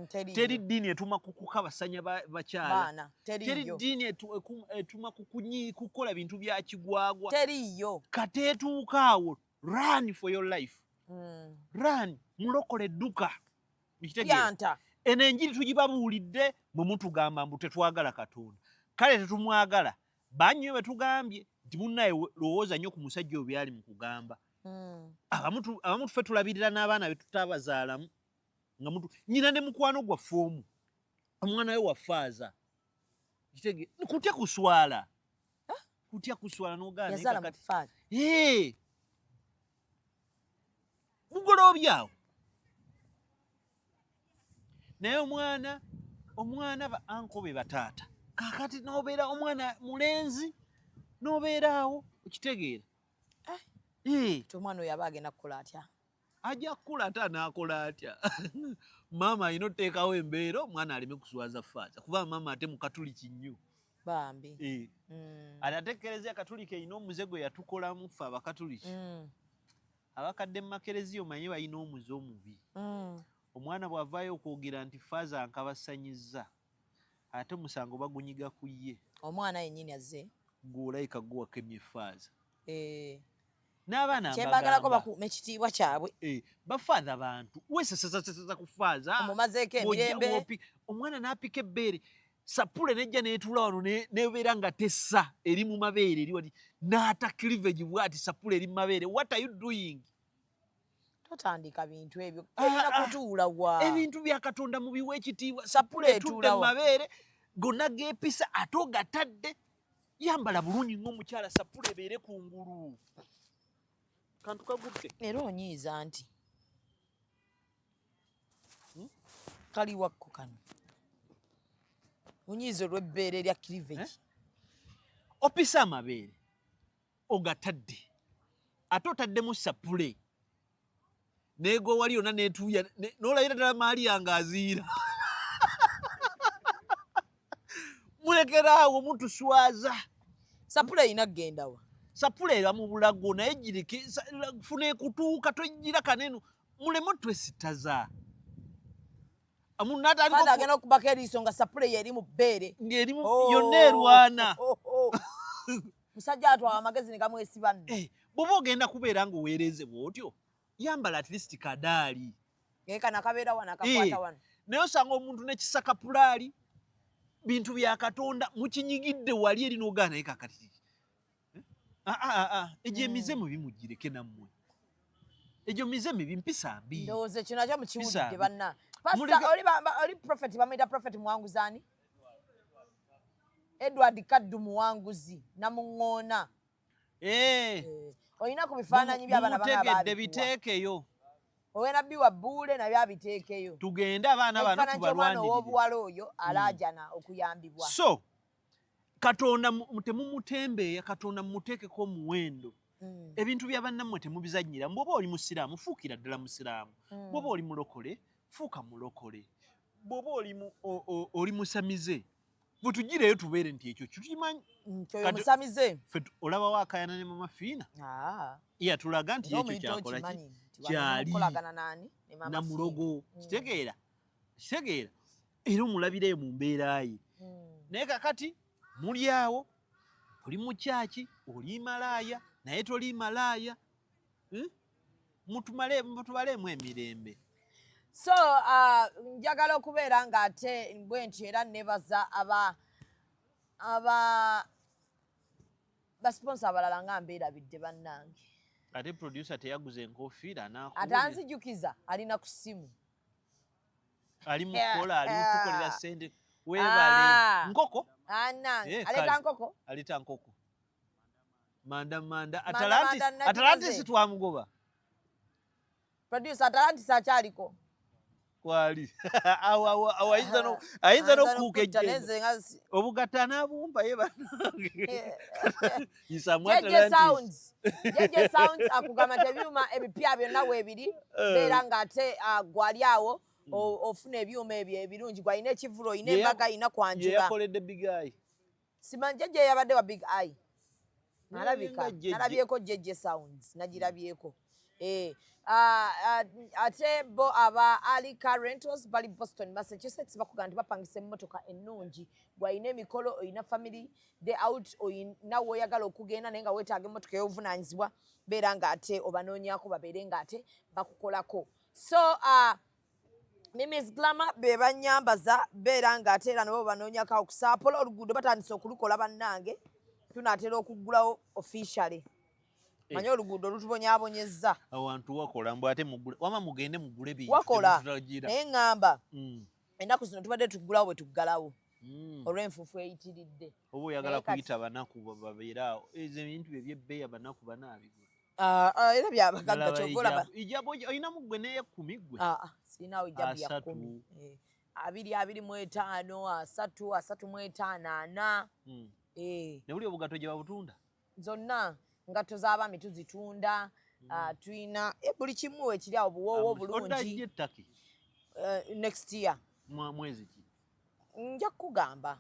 [SPEAKER 2] Teri ddiini etuma kukabasanya bakyala. Teri ddiini etuma kukola bintu bya kigwagwa.
[SPEAKER 3] Teriyo.
[SPEAKER 2] Kateetuuka awo. Run for your life. Run. Mulokole edduka.
[SPEAKER 3] Yanta.
[SPEAKER 2] Eno enjiri tugibabuulidde bwe mutugamba mbu tetwagala Katonda. Kale tetumwagala. Bannyo bwe tugambye nti munnaye lowooza nnyo ku musajja oyo byali mu kugamba. Abamu ffe tulabirira n'abaana be tutaabazaalamu. Nnyina ne mukwano gwaffe omu. Omwana we wafaaza. Kutya kuswala. Kutya kuswala n'ogaana.
[SPEAKER 3] Yazaala mu faaza.
[SPEAKER 2] Mugoloobi awo. Naye omwana ba anko be bataata. Kaakati n'obeera omwana mulenzi n'obeera awo okitegeera
[SPEAKER 3] omwana oyo aba agenda kukola atya
[SPEAKER 2] ajja kukula ate anaakola atya maama alina oteekawo embeera omwana aleme kuswaza faaza kuba maama ate mukatuliki nnyo
[SPEAKER 3] bambi
[SPEAKER 2] ate ate ekereziya katulika erina omuze gwe yatukolamu ffe abakatuliki abakadde mu makereziya omanye balina omuze omubi omwana bw'avaayo okwogera nti faaza nkabasanyizza ate omusango bagunyiga ku ye
[SPEAKER 3] omwana yennyini azze
[SPEAKER 2] gw'olayika gwewakemye faaza
[SPEAKER 3] n'abaana kyembagalako bakuuma ekitiibwa kyabwe
[SPEAKER 2] bafaaza bantu wesesesesesa ku faaza
[SPEAKER 3] omumazeeko emirembe
[SPEAKER 2] omwana n'apika ebbeere sapule nejja neetuula wano nebeera nga tessa eri mu mabeere eri wati n'ata cleavage bwati sapule eri mu mabeere what are you doing
[SPEAKER 3] totandika bintu ebyo olina kutuula wa
[SPEAKER 2] ebintu bya Katonda mu biwa ekitiibwa sapule etudde mu mabeere gonna geepisa ate ogatadde yambala bulungi ng'omukyala sapule ebeere kungulu kantu kagudde
[SPEAKER 3] era onyiiza nti kali wakko kano onyiiza olw'ebbeere lya cleavage
[SPEAKER 2] opisa amabeere ogatadde ate otaddemu sapule neego wali yonna neetuuya n'olayira ddala maali yange aziira mulekeraawo mutuswaza
[SPEAKER 3] sapule erina kgendawa
[SPEAKER 2] sapule era mu bulago naye gireke funa ekutuuka togira kaneno muleme twesitaza
[SPEAKER 3] agenda okubako eriiso nga sapule yeri mu bbeere
[SPEAKER 2] yonna erwana
[SPEAKER 3] musajja atwala amagezi ne gamwesiba nno
[SPEAKER 2] bw'oba ogenda kubeera ng'oweereze bw'otyo yambala at least kadaali
[SPEAKER 3] gekana kabeera wano akakwata wano
[SPEAKER 2] naye osanga omuntu nekisaka pulaali bintu bya Katonda mukinyigidde wali eri n'ogaana naye kakati egyo emize mibi mugireke nammwe egyo mize mibi mpisa mbi
[SPEAKER 3] ndowooza ekyo nakyo mukiwulidde banna pasita oli prophet bamuyita prophet muwanguzi Edward Kaddu muwanguzi namuŋŋoona olina ku bifaananyi by'abaana
[SPEAKER 2] mutegedde biteekeyo
[SPEAKER 3] owe nabbi wa Bbuule nabyo abiteekeyo
[SPEAKER 2] tugende abaana bano
[SPEAKER 3] tubalwanirire ow'obuwala oyo alaajana okuyambibwa
[SPEAKER 2] so Katonda temumutembeeya Katonda mumuteekeko omuwendo ebintu bya bannammwe temubizannyira bw'oba oli musiraamu fuukira ddala musiraamu bw'oba oli mulokole fuuka mulokole bw'oba oli musamize bwe tugireyo tubeere nti ekyo tukimanyi
[SPEAKER 3] musamize
[SPEAKER 2] olaba waakayana ne mama Fiina yatulaga nti ekyo kyakola kyali namulogo kitegeera era omulabireyo mu mbeera ye naye kakati muli awo oli mu kyaki oli malaaya naye toli malaaya mutubaleemu emirembe
[SPEAKER 3] so njagala okubeera nga ate bwe ntyo era nebaza basponsa abalala nga mbeerabidde bannange
[SPEAKER 2] ate producer teyaguza enkofiira
[SPEAKER 3] ate anzijukiza alina ku ssimu
[SPEAKER 2] ali mukola ali mutukolera sente weebale nkoko
[SPEAKER 3] aleta nkoko
[SPEAKER 2] aleta nkoko manda Atalantis twamugoba
[SPEAKER 3] producer Atalantis akyaliko
[SPEAKER 2] kwali ayinza n'okuuka ejjengo obugatta n'abumpa ye banange
[SPEAKER 3] Jeje Sounds akugamba nti ebyuma ebipya byonna weebiri beera ng'ate gwali awo ofuna ebyuma ebyo ebirungi gwalina ekivulo olina embaga alina kwanjuga
[SPEAKER 2] yakoledde Big Eye
[SPEAKER 3] simanyi Jeje yabadde wa Big Eye nalabika nalabyeko Jeje Sounds nagirabyeko ate bo aba Ali Car Rentals bali Boston Massachusetts bakugamba nti bapangisa emmotoka ennungi gwalina emikolo olina family day out olina woyagala okugenda naye nga weetaaga emmotoka ey'obuvunaanyizibwa beera ng'ate obanoonyako babeere ng'ate bakukolako so Mimis Glamour be banyambaza beera ng'ate era nabo banoonyako okusaapola oluguudo batandise okulukola bannange tunaatera okuggulawo officially manye oluguudo lutubonyaabonyezza
[SPEAKER 2] awantu wakola mbw ate wama mugende mugule bintu
[SPEAKER 3] wakola naye ŋŋamba ennaku zino tubadde tuggulawo bwe tuggalawo olw'enfuufu eyitiridde
[SPEAKER 2] oba oyagala kuyita banaku babeeraawo ezo ebintu ebyebbeeyi abanaku banaabigula
[SPEAKER 3] era byabagagga kyogolaba
[SPEAKER 2] ijabo olinamu gwe n'ey'ekkumi gwe
[SPEAKER 3] sirinawo ijjabu ya 10 225 3 3 5 4
[SPEAKER 2] ne buli obugato gye babutunda
[SPEAKER 3] zonna ngatto z'abaami tuzitunda tulina buli kimu ekiri awo buwoowo bulungi next year
[SPEAKER 2] mwezi ki
[SPEAKER 3] nja kugamba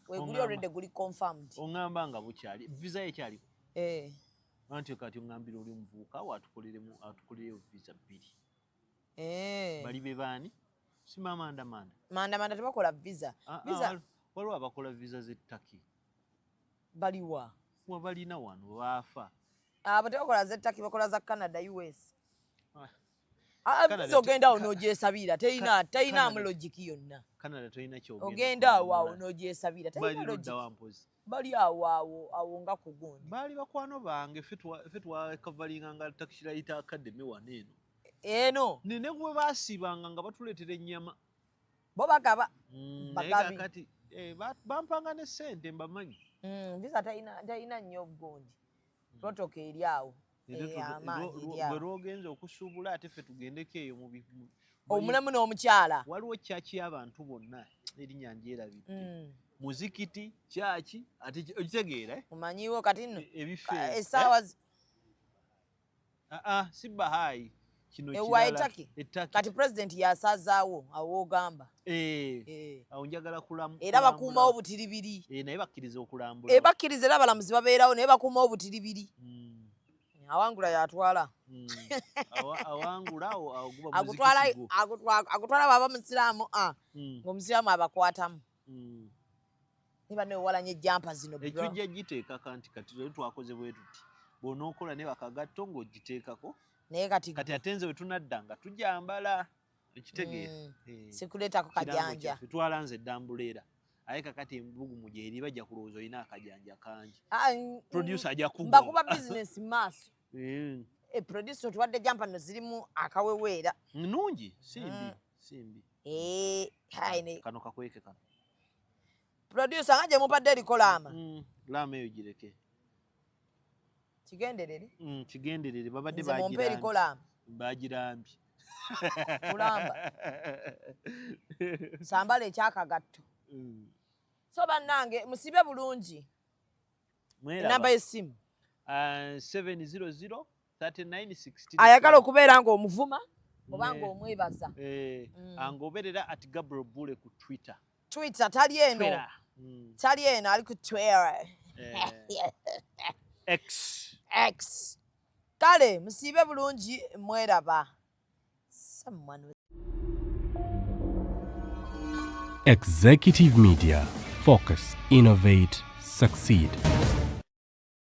[SPEAKER 3] weguli already guli confirmed
[SPEAKER 2] oŋŋamba nga bukyali visa ekyaliko anti kati oŋŋambira oli muvubuka atukolere visa 2 bali be baani manda
[SPEAKER 3] tebakola visa
[SPEAKER 2] waliwo abakola visa z'ettaki
[SPEAKER 3] baliwa
[SPEAKER 2] balina wano baafa
[SPEAKER 3] abo tebakola z'ettaki bakola za Canada US visa ogenda awo n'ogyesabira teyinaamu logiki yonna ogenda awo n'ogyesabira bali awo nga ku gundi
[SPEAKER 2] baali bakwano bange ffe twakavalinga nga takisirayita academy wano
[SPEAKER 3] eno
[SPEAKER 2] ne gwe baasiibanga nga batuleetera ennyama
[SPEAKER 3] bo bagaba
[SPEAKER 2] bagabi kati bampanga ne ssente mbamanyi
[SPEAKER 3] visa tayina nnyo gundi protocol eri awo
[SPEAKER 2] bwe lwogenza okusuubula ate ffe tugendeko eyo
[SPEAKER 3] omulamu n'omukyala
[SPEAKER 2] waliwo kyaki y'abantu bonna erinnya ndyerabidde muzikiti kyaki ate okitegeera
[SPEAKER 3] omanyiwo kati nno
[SPEAKER 2] ebifo
[SPEAKER 3] essaawa
[SPEAKER 2] si bahaayi kino
[SPEAKER 3] ettaki kati pulezidenti yasazaawo awo ogamba
[SPEAKER 2] awo njagala
[SPEAKER 3] era bakuumawo butiribiri
[SPEAKER 2] naye bakkiriza okulambula
[SPEAKER 3] bakkiriza era abalamuzi babeerawo naye bakuumawo butiribiri awangula yatwala
[SPEAKER 2] awangula
[SPEAKER 3] agutwala baba musiraamu ng'omusiraamu abakwatamu niba newalanya ejjampa zino
[SPEAKER 2] ekijja giteeka kati twakoze bwe tuti bw'onookola ne bakagatto ng'ogiteekako
[SPEAKER 3] naye kati
[SPEAKER 2] ate nze we tunadda nga tujambala ekitegeera
[SPEAKER 3] sikuleetako kajanja
[SPEAKER 2] twala nze edambuleera aye kakati embugumu gyeri bajja kulowooza olina akajanja kangi producer ajja kuba
[SPEAKER 3] mbakuba business maaso producer otuwadde jampa no zirimu akaweweera
[SPEAKER 2] nnungi simbi kano kakweke kano
[SPEAKER 3] producer nga gye mupadde eriko laama
[SPEAKER 2] laama eyo gireke
[SPEAKER 3] kigenderere
[SPEAKER 2] babadde bagirambye
[SPEAKER 3] kulamba sambala ekyakagatto so bannange musibe bulungi enamba y'essimu
[SPEAKER 2] 700 3916
[SPEAKER 3] ayagala okubeera ng'omuvuma oba ng'omwebaza
[SPEAKER 2] angoberera at Gabriel Bule ku Twitter
[SPEAKER 3] tali eno ali ku Twitter X kale musibe bulungi mweraba
[SPEAKER 1] Executive Media. Focus, innovate, succeed.